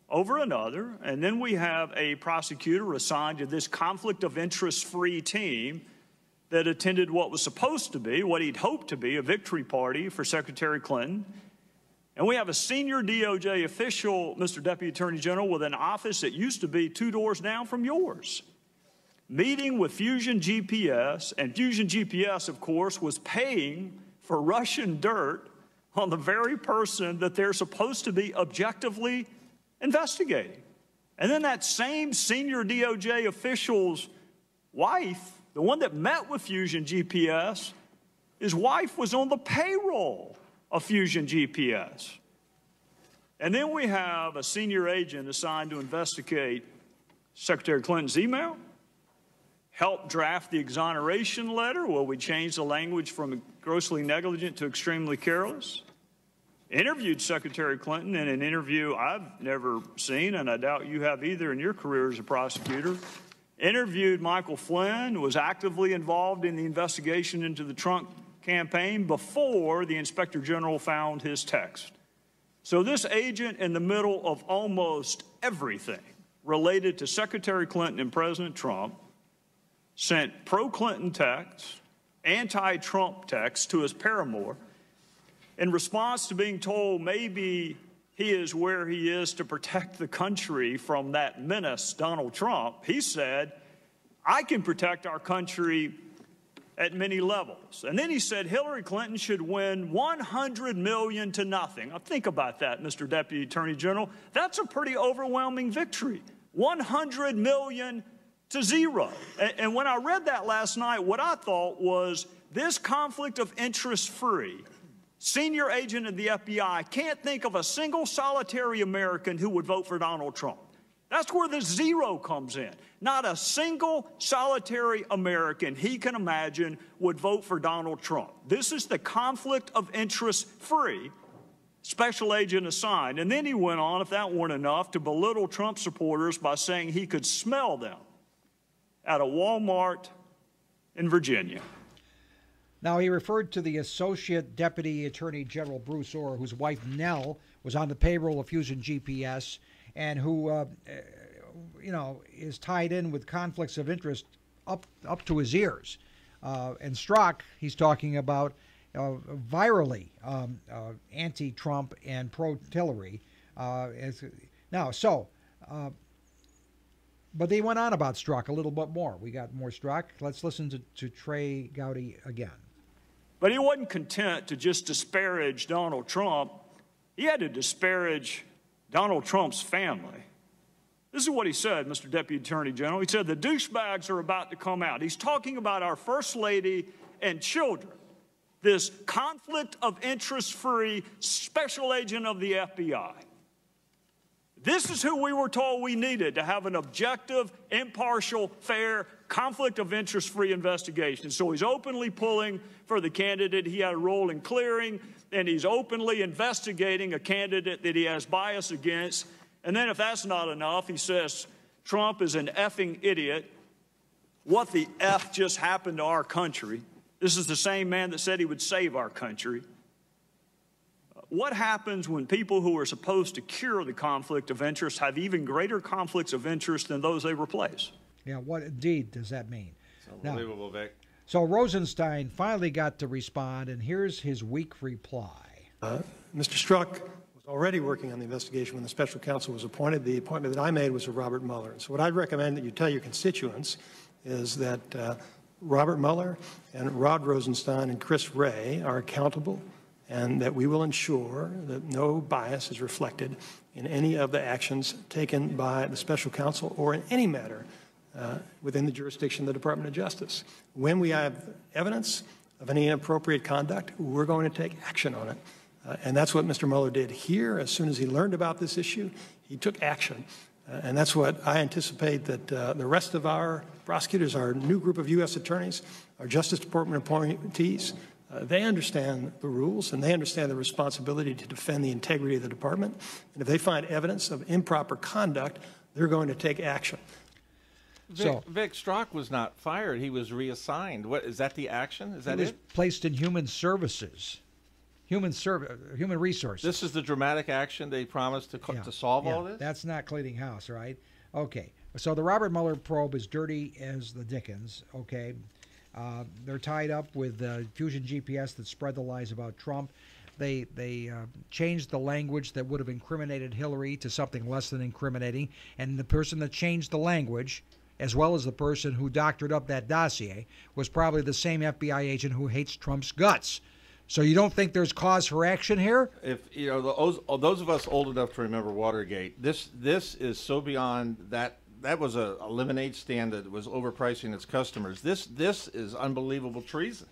over another. And then we have a prosecutor assigned to this conflict of interest-free team that attended what was supposed to be, what he'd hoped to be, a victory party for Secretary Clinton. And we have a senior DOJ official, Mr. Deputy Attorney General, with an office that used to be 2 doors down from yours, meeting with Fusion GPS. And Fusion GPS, of course, was paying for Russian dirt on the very person that they're supposed to be objectively investigating. And then that same senior DOJ official's wife, the one that met with Fusion GPS, his wife was on the payroll of Fusion GPS. And then we have a senior agent assigned to investigate Secretary Clinton's email, help draft the exoneration letter where we changed the language from grossly negligent to extremely careless, interviewed Secretary Clinton in an interview I've never seen, and I doubt you have either in your career as a prosecutor, interviewed Michael Flynn, was actively involved in the investigation into the Trump campaign before the Inspector General found his text. So this agent, in the middle of almost everything related to Secretary Clinton and President Trump, sent pro-Clinton texts, anti-Trump texts to his paramour in response to being told maybe he is where he is to protect the country from that menace, Donald Trump. He said, I can protect our country at many levels. And then he said Hillary Clinton should win 100 million to nothing. Now think about that, Mr. Deputy Attorney General. That's a pretty overwhelming victory. 100 million to 0. And when I read that last night, what I thought was this conflict of interest free senior agent of the FBI can't think of a single solitary American who would vote for Donald Trump. That's where the 0 comes in. Not a single solitary American he can imagine would vote for Donald Trump. This is the conflict of interest free special agent assigned. And then he went on, if that weren't enough, to belittle Trump supporters by saying he could smell them at a Walmart in Virginia. Now, he referred to the Associate Deputy Attorney General Bruce Ohr, whose wife Nell was on the payroll of Fusion GPS and who, is tied in with conflicts of interest up to his ears. And Strzok, he's talking about virally anti-Trump and pro-Hillary. But they went on about Strzok a little bit more. We got more Strzok. Let's listen to Trey Gowdy again. But he wasn't content to just disparage Donald Trump. He had to disparage Donald Trump's family. This is what he said, Mr. Deputy Attorney General. He said, the douchebags are about to come out. He's talking about our First Lady and children, this conflict of interest-free special agent of the FBI. This is who we were told we needed to have an objective, impartial, fair, conflict of interest-free investigation. And so he's openly pulling for the candidate he had a role in clearing, and he's openly investigating a candidate that he has bias against. And then if that's not enough, he says Trump is an effing idiot. What the F just happened to our country? This is the same man that said he would save our country. What happens when people who are supposed to cure the conflict of interest have even greater conflicts of interest than those they replace? Yeah, what indeed does that mean? It's unbelievable, Vic. So Rosenstein finally got to respond, and here's his weak reply. Mr. Strzok was already working on the investigation when the special counsel was appointed. The appointment that I made was of Robert Mueller. So what I'd recommend that you tell your constituents is that Robert Mueller and Rod Rosenstein and Chris Wray are accountable, and that we will ensure that no bias is reflected in any of the actions taken by the special counsel or in any matter within the jurisdiction of the Department of Justice. When we have evidence of any inappropriate conduct, we're going to take action on it. And that's what Mr. Mueller did here. As soon as he learned about this issue, he took action. And that's what I anticipate that the rest of our prosecutors, our new group of U.S. attorneys, our Justice Department appointees, they understand the rules and they understand the responsibility to defend the integrity of the department. And if they find evidence of improper conduct, they're going to take action. Vic Strzok was not fired. He was reassigned. What is that the action? Is that he was it? Placed in human services, human resources. This is the dramatic action they promised to solve all this? That's not cleaning house, right? Okay. So the Robert Mueller probe is dirty as the dickens, okay? They're tied up with Fusion GPS that spread the lies about Trump. They changed the language that would have incriminated Hillary to something less than incriminating. And the person that changed the language, as well as the person who doctored up that dossier, was probably the same FBI agent who hates Trump's guts. So you don't think there's cause for action here? If you know those of us old enough to remember Watergate, this is so beyond that. That was a lemonade stand that was overpricing its customers. This is unbelievable treason.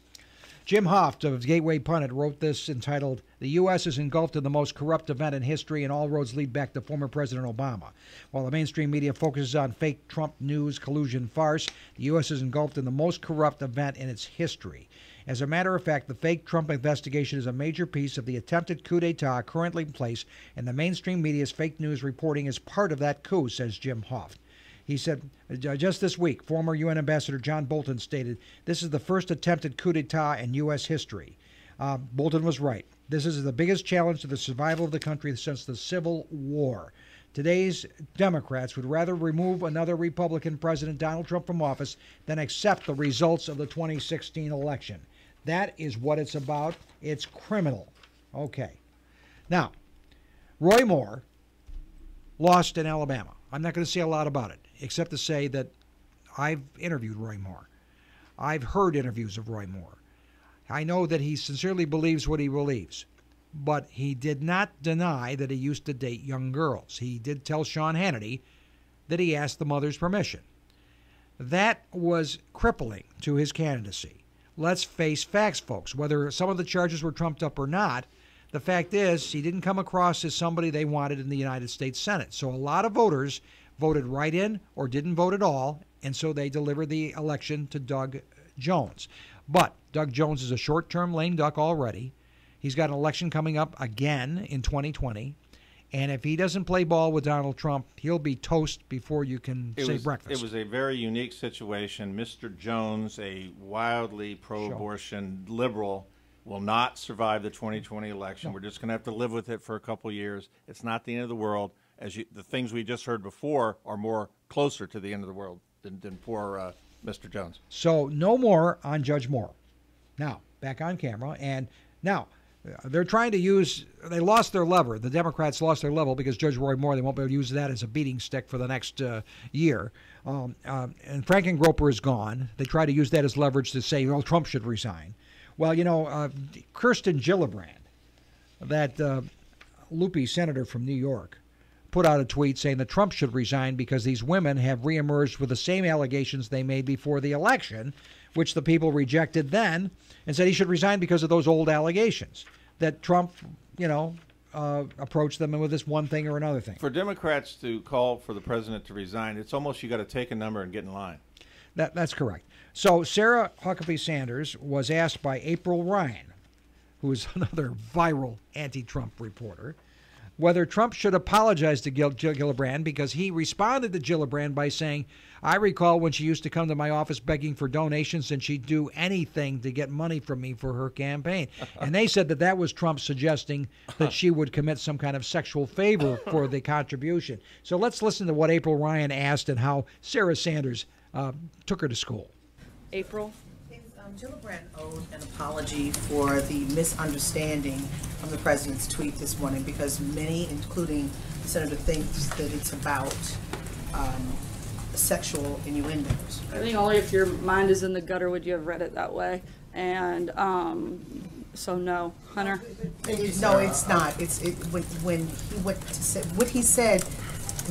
Jim Hoft of Gateway Pundit wrote this entitled, "The U.S. is engulfed in the most corrupt event in history and all roads lead back to former President Obama. While the mainstream media focuses on fake Trump news collusion farce, the U.S. is engulfed in the most corrupt event in its history. As a matter of fact, the fake Trump investigation is a major piece of the attempted coup d'etat currently in place, and the mainstream media's fake news reporting is part of that coup," says Jim Hoft. He said, just this week, former UN Ambassador John Bolton stated, "This is the first attempted coup d'etat in U.S. history." Bolton was right. This is the biggest challenge to the survival of the country since the Civil War. Today's Democrats would rather remove another Republican President, Donald Trump, from office than accept the results of the 2016 election. That is what it's about. It's criminal. Okay. Now, Roy Moore lost in Alabama. I'm not going to say a lot about it, except to say that I've interviewed Roy Moore. I've heard interviews of Roy Moore. I know that he sincerely believes what he believes, but he did not deny that he used to date young girls. He did tell Sean Hannity that he asked the mother's permission. That was crippling to his candidacy. Let's face facts, folks. Whether some of the charges were trumped up or not, the fact is he didn't come across as somebody they wanted in the United States Senate. So a lot of voters voted right in or didn't vote at all, and so they delivered the election to Doug Jones. But Doug Jones is a short-term lame duck already. He's got an election coming up again in 2020. And if he doesn't play ball with Donald Trump, he'll be toast before you can say breakfast. It was a very unique situation. Mr. Jones, a wildly pro-abortion liberal, will not survive the 2020 election. No. We're just going to have to live with it for a couple years. It's not the end of the world. The things we just heard before are more closer to the end of the world than poor Mr. Jones. So no more on Judge Moore. Now, back on camera. And now, they're trying to use, they lost their lever. The Democrats lost their level because Judge Roy Moore, they won't be able to use that as a beating stick for the next year. And Frankengroper is gone. They try to use that as leverage to say, well, Trump should resign. Well, Kirsten Gillibrand, that loopy senator from New York, put out a tweet saying that Trump should resign because these women have reemerged with the same allegations they made before the election, which the people rejected then, and said he should resign because of those old allegations that Trump, approached them with this one thing or another thing. For Democrats to call for the president to resign, it's almost you got to take a number and get in line. That's correct. So Sarah Huckabee Sanders was asked by April Ryan, who is another viral anti-Trump reporter, whether Trump should apologize to Gillibrand, because he responded to Gillibrand by saying, I recall when she used to come to my office begging for donations and she'd do anything to get money from me for her campaign. And they said that was Trump suggesting that she would commit some kind of sexual favor for the contribution. So let's listen to what April Ryan asked and how Sarah Sanders took her to school. April? Gillibrand owed an apology for the misunderstanding of the president's tweet this morning, because many, including the senator, thinks that it's about sexual innuendos. I think only if your mind is in the gutter would you have read it that way. And so no, Hunter. No, it's not. When he went to say what he said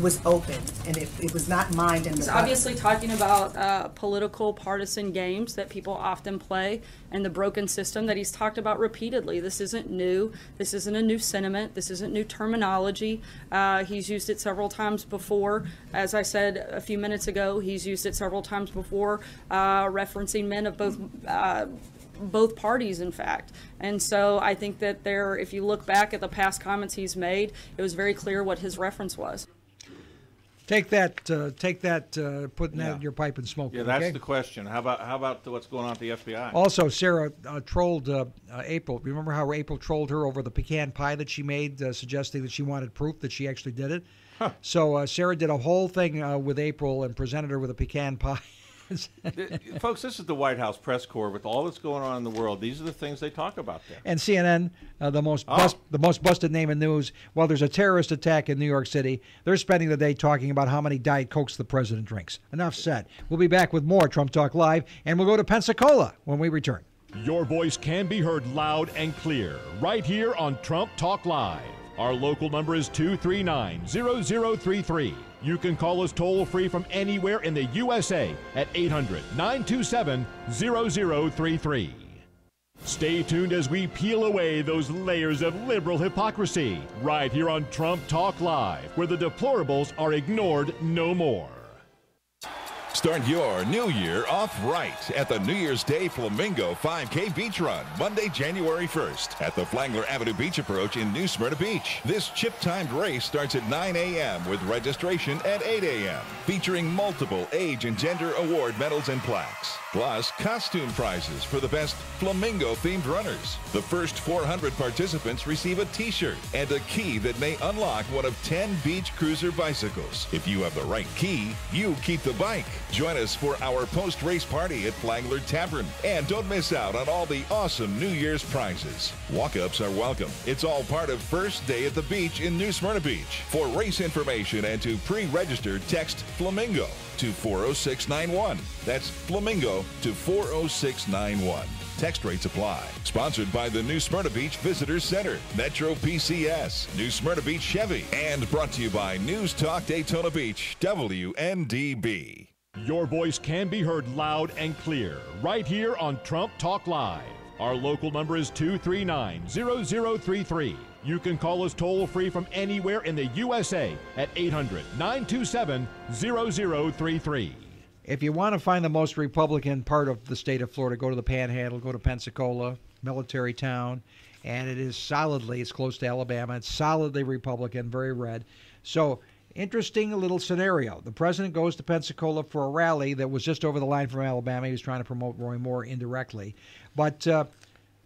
was open, and it was not mind in the He's gutter. obviously talking about political partisan games that people often play and the broken system that he's talked about repeatedly. This isn't new. This isn't a new sentiment. This isn't new terminology. He's used it several times before. As I said a few minutes ago, he's used it several times before, referencing men of both parties, in fact. And so I think that if you look back at the past comments he's made, it was very clear what his reference was. Take that, putting that in your pipe and smoke it. Yeah, that's okay? the question. How about what's going on at the FBI? Also, Sarah trolled April. Remember how April trolled her over the pecan pie that she made, suggesting that she wanted proof that she actually did it? Huh. So Sarah did a whole thing with April and presented her with a pecan pie. Folks, this is the White House press corps with all that's going on in the world. These are the things they talk about there. And CNN, the most busted name in news. Well, there's a terrorist attack in New York City. They're spending the day talking about how many Diet Cokes the president drinks. Enough said. We'll be back with more Trump Talk Live, and we'll go to Pensacola when we return. Your voice can be heard loud and clear right here on Trump Talk Live. Our local number is 239-0033. You can call us toll-free from anywhere in the USA at 800-927-0033. Stay tuned as we peel away those layers of liberal hypocrisy right here on Trump Talk Live, where the deplorables are ignored no more. Start your new year off right at the New Year's Day Flamingo 5K Beach Run, Monday, January 1st at the Flagler Avenue Beach Approach in New Smyrna Beach. This chip-timed race starts at 9 a.m. with registration at 8 a.m., featuring multiple age and gender award medals and plaques, plus costume prizes for the best flamingo-themed runners. The first 400 participants receive a T-shirt and a key that may unlock one of 10 beach cruiser bicycles. If you have the right key, you keep the bike. Join us for our post-race party at Flagler Tavern. And don't miss out on all the awesome New Year's prizes. Walk-ups are welcome. It's all part of First Day at the Beach in New Smyrna Beach. For race information and to pre-register, text Flamingo to 40691. That's Flamingo to 40691. Text rates apply. Sponsored by the New Smyrna Beach Visitors Center, Metro PCS, New Smyrna Beach Chevy, and brought to you by News Talk Daytona Beach, WNDB. Your voice can be heard loud and clear right here on Trump Talk Live. Our local number is 239-0033. You can call us toll-free from anywhere in the USA at 800-927-0033. If you want to find the most Republican part of the state of Florida, go to the Panhandle, go to Pensacola, military town, and it's close to Alabama. It's solidly Republican, very red. So, interesting little scenario. The president goes to Pensacola for a rally that was just over the line from Alabama. He was trying to promote Roy Moore indirectly. But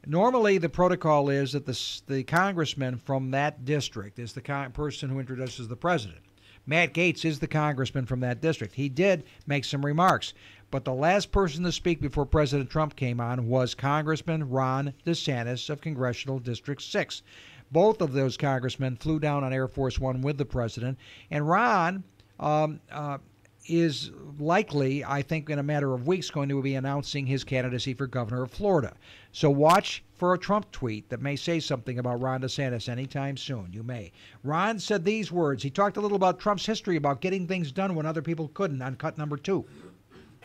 normally the protocol is that the congressman from that district is the person who introduces the president. Matt Gaetz is the congressman from that district. He did make some remarks. But the last person to speak before President Trump came on was Congressman Ron DeSantis of Congressional District 6. Both of those congressmen flew down on Air Force One with the president. And Ron is likely, I think in a matter of weeks, going to be announcing his candidacy for governor of Florida. So watch for a Trump tweet that may say something about Ron DeSantis anytime soon. You may. Ron said these words. He talked a little about Trump's history about getting things done when other people couldn't on cut number 2.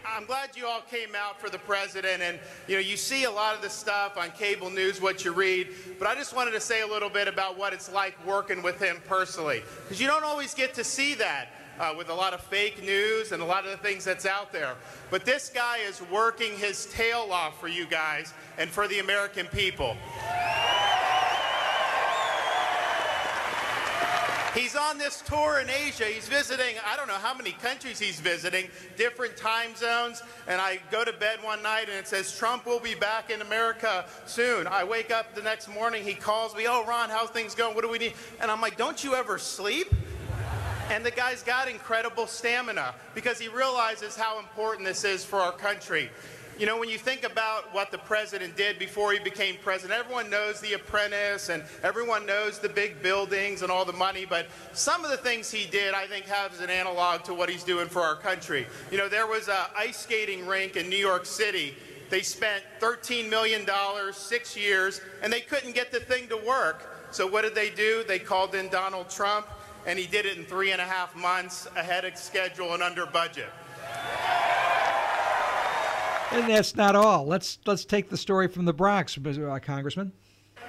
I'm glad you all came out for the president, and you see a lot of the stuff on cable news, what you read, but I just wanted to say a little bit about what it's like working with him personally, because you don't always get to see that with a lot of fake news and a lot of the things that's out there. But this guy is working his tail off for you guys and for the American people. He's on this tour in Asia. He's visiting, I don't know how many countries he's visiting, different time zones. And I go to bed one night and it says, Trump will be back in America soon. I wake up the next morning, he calls me, oh, Ron, how's things going? What do we need? And I'm like, don't you ever sleep? And the guy's got incredible stamina because he realizes how important this is for our country. When you think about what the president did before he became president, everyone knows The Apprentice and everyone knows the big buildings and all the money, but some of the things he did, I think, has an analog to what he's doing for our country. There was an ice skating rink in New York City. They spent $13 million, 6 years, and they couldn't get the thing to work. So what did they do? They called in Donald Trump, and he did it in 3.5 months ahead of schedule and under budget. And that's not all. Let's take the story from the Bronx, Congressman.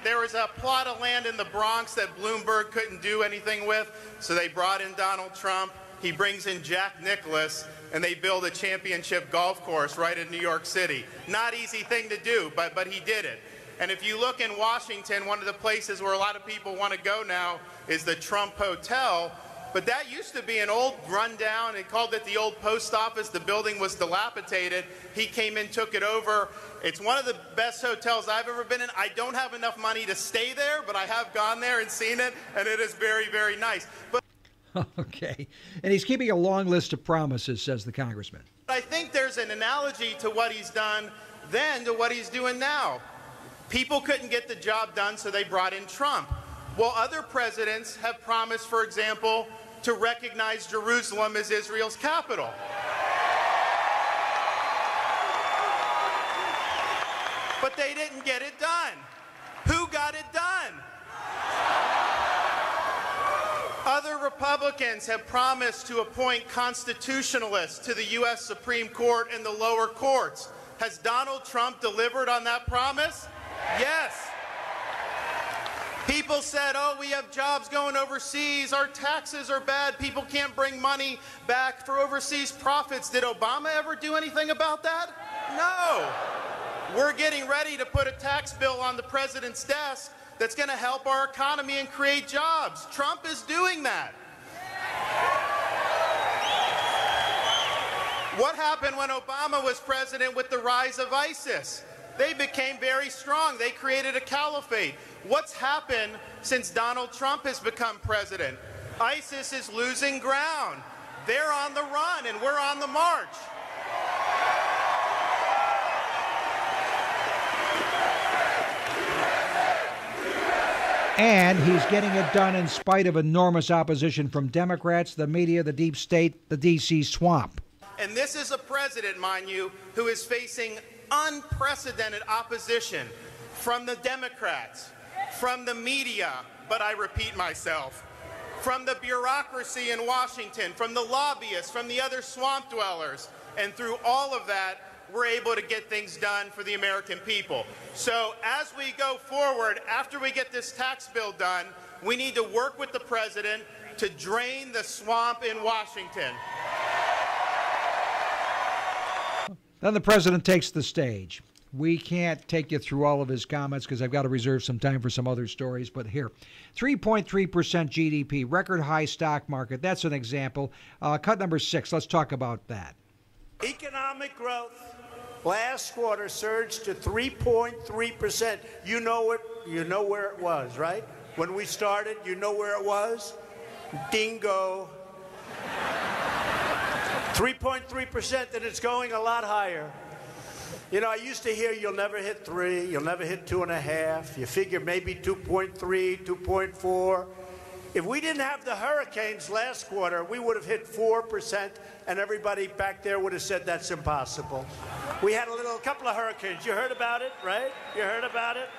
There was a plot of land in the Bronx that Bloomberg couldn't do anything with, so they brought in Donald Trump. He brings in Jack Nicklaus, and they build a championship golf course right in New York City. Not easy thing to do, but he did it. And if you look in Washington, one of the places where a lot of people want to go now is the Trump Hotel. But that used to be an old rundown. They called it the old post office. The building was dilapidated. He came in, took it over. It's one of the best hotels I've ever been in. I don't have enough money to stay there, but I have gone there and seen it, and it is very, very nice. But okay. And he's keeping a long list of promises, says the congressman. I think there's an analogy to what he's done then to what he's doing now. People couldn't get the job done, so they brought in Trump. Well, other presidents have promised, for example, to recognize Jerusalem as Israel's capital. But they didn't get it done. Who got it done? Other Republicans have promised to appoint constitutionalists to the U.S. Supreme Court and the lower courts. Has Donald Trump delivered on that promise? Yes. People said, oh, we have jobs going overseas, our taxes are bad, people can't bring money back for overseas profits. Did Obama ever do anything about that? No. We're getting ready to put a tax bill on the president's desk that's going to help our economy and create jobs. Trump is doing that. What happened when Obama was president with the rise of ISIS? They became very strong. They created a caliphate. What's happened since Donald Trump has become president? ISIS is losing ground. They're on the run, and we're on the march. And he's getting it done in spite of enormous opposition from Democrats, the media, the deep state, the D.C. swamp. And this is a president, mind you, who is facing unprecedented opposition from the Democrats, from the media, but I repeat myself, from the bureaucracy in Washington, from the lobbyists, from the other swamp dwellers. And through all of that, we're able to get things done for the American people. So as we go forward, after we get this tax bill done, we need to work with the president to drain the swamp in Washington. Then the president takes the stage. We can't take you through all of his comments because I've got to reserve some time for some other stories. But here, 3.3% GDP, record high stock market. That's an example. Cut number 6. Let's talk about that. Economic growth last quarter surged to 3.3%. You know where it was, right? When we started, you know where it was? Dingo. 3.3%, and it's going a lot higher. You know, I used to hear you'll never hit 3, you'll never hit 2.5. You figure maybe 2.3, 2.4. If we didn't have the hurricanes last quarter, we would have hit 4%, and everybody back there would have said that's impossible. We had a couple of hurricanes. You heard about it, right? You heard about it?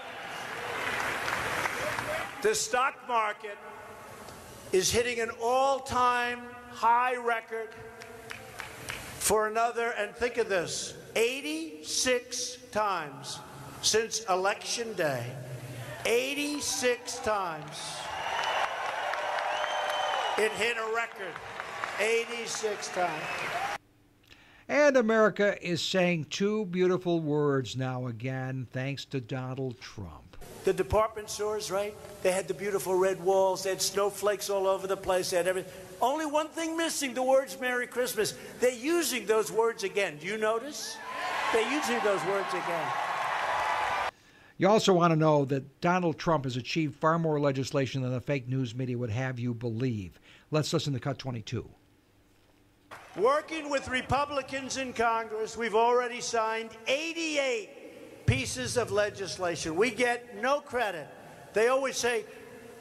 The stock market is hitting an all-time high record for another, and think of this, 86 times since Election Day. 86 times. It hit a record 86 times. And America is saying two beautiful words now again, thanks to Donald Trump. The department stores, right? They had the beautiful red walls. They had snowflakes all over the place. They had everything. Only one thing missing, the words Merry Christmas. They're using those words again. Do you notice? They're using those words again. You also want to know that Donald Trump has achieved far more legislation than the fake news media would have you believe. Let's listen to Cut 22. Working with Republicans in Congress, we've already signed 88 pieces of legislation. We get no credit. They always say,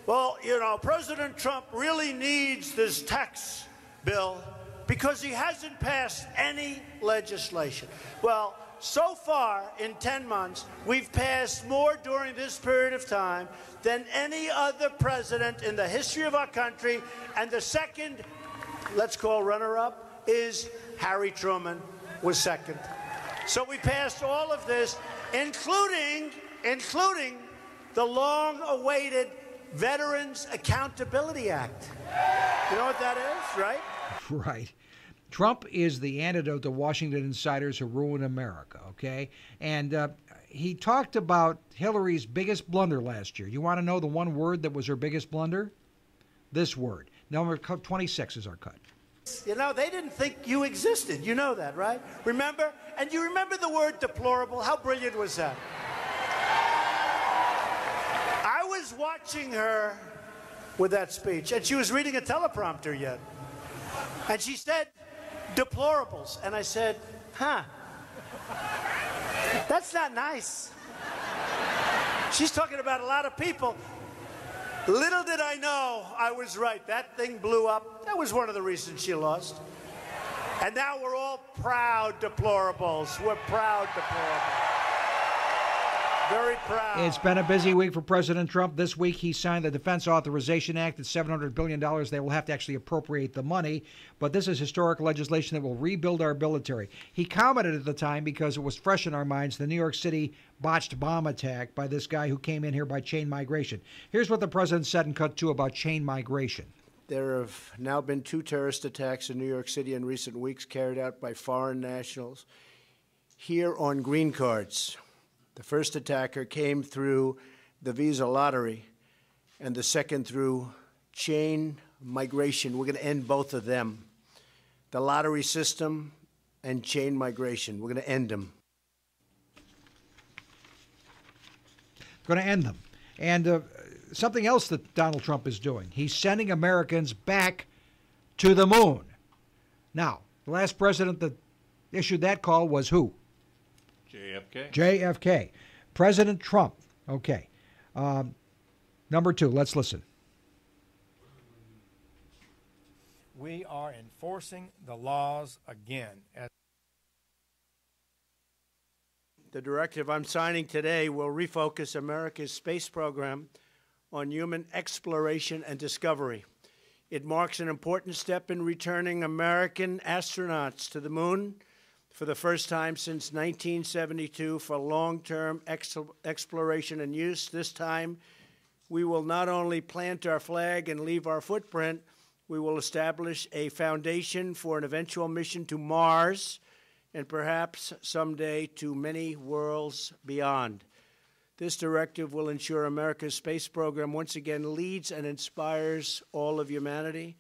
well, you know, President Trump really needs this tax bill because he hasn't passed any legislation. Well, so far in 10 months, we've passed more during this period of time than any other president in the history of our country. And the second, let's call runner-up, is Harry Truman was second. So we passed all of this, including the long-awaited Veterans Accountability Act. You know what that is, right? Right. Trump is the antidote to Washington insiders who ruin America, okay? And he talked about Hillary's biggest blunder last year. You want to know the one word that was her biggest blunder? This word. Number 26 is our cut. You know, they didn't think you existed. You know that, right? Remember? And you remember the word deplorable? How brilliant was that? I was watching her with that speech, and she was reading a teleprompter yet. And she said, deplorables. And I said, huh, that's not nice. She's talking about a lot of people. Little did I know I was right. That thing blew up. That was one of the reasons she lost. And now we're all proud deplorables. We're proud deplorables. Very proud. It's been a busy week for President Trump. This week he signed the Defense Authorization Act at $700 billion. They will have to actually appropriate the money, but this is historic legislation that will rebuild our military. He commented at the time, because it was fresh in our minds, the New York City botched bomb attack by this guy who came in here by chain migration. Here's what the president said in Cut 2 about chain migration. There have now been 2 terrorist attacks in New York City in recent weeks carried out by foreign nationals here on green cards. The first attacker came through the visa lottery, and the second through chain migration. We're going to end both of them. The lottery system and chain migration. We're going to end them. Going to end them. And something else that Donald Trump is doing, he's sending Americans back to the moon. Now, the last president that issued that call was who? JFK. JFK. President Trump. Okay. Number 2, let's listen. We are enforcing the laws again. The directive I'm signing today will refocus America's space program on human exploration and discovery. It marks an important step in returning American astronauts to the moon for the first time since 1972 for long-term exploration and use. This time, we will not only plant our flag and leave our footprint, we will establish a foundation for an eventual mission to Mars and perhaps someday to many worlds beyond. This directive will ensure America's space program once again leads and inspires all of humanity.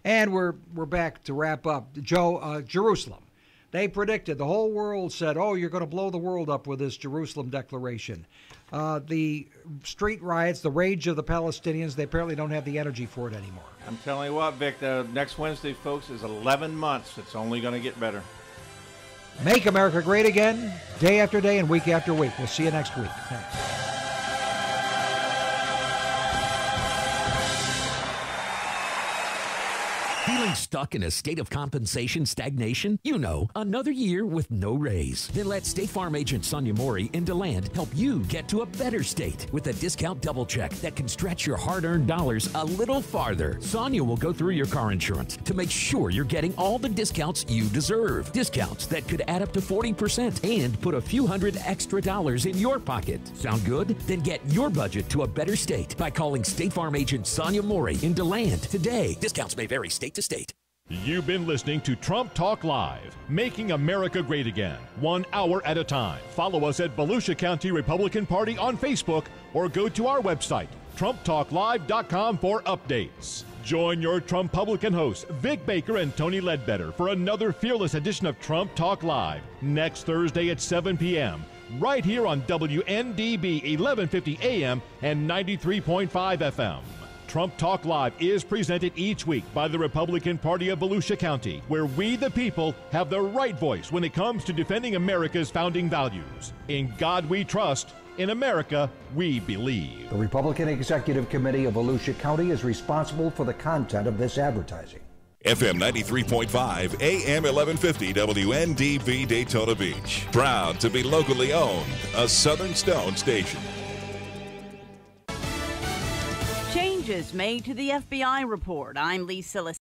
And we're back to wrap up. Joe, Jerusalem. They predicted, the whole world said, oh, you're going to blow the world up with this Jerusalem declaration. The street riots, the rage of the Palestinians, they apparently don't have the energy for it anymore. I'm telling you what, Vic, next Wednesday, folks, is 11 months. It's only going to get better. Make America great again, day after day and week after week. We'll see you next week. Thanks. Feeling stuck in a state of compensation stagnation? You know, another year with no raise. Then let State Farm agent Sonia Mori in DeLand help you get to a better state with a discount double check that can stretch your hard-earned dollars a little farther. Sonia will go through your car insurance to make sure you're getting all the discounts you deserve. Discounts that could add up to 40% and put a few $100 extra in your pocket. Sound good? Then get your budget to a better state by calling State Farm agent Sonia Mori in DeLand today. Discounts may vary state to state. You've been listening to Trump Talk Live, making America great again, 1 hour at a time. Follow us at Volusia County Republican Party on Facebook or go to our website, TrumpTalkLive.com for updates. Join your Trump-Publican hosts, Vic Baker and Tony Ledbetter, for another fearless edition of Trump Talk Live next Thursday at 7 p.m. right here on WNDB 1150 AM and 93.5 FM. Trump Talk Live is presented each week by the Republican Party of Volusia County, where we the people have the right voice when it comes to defending America's founding values. In God we trust, in America we believe. The Republican Executive Committee of Volusia County is responsible for the content of this advertising. FM 93.5, AM 1150 WNDB Daytona Beach. Proud to be locally owned, a Southern Stone station. Changes made to the FBI report. I'm Lisa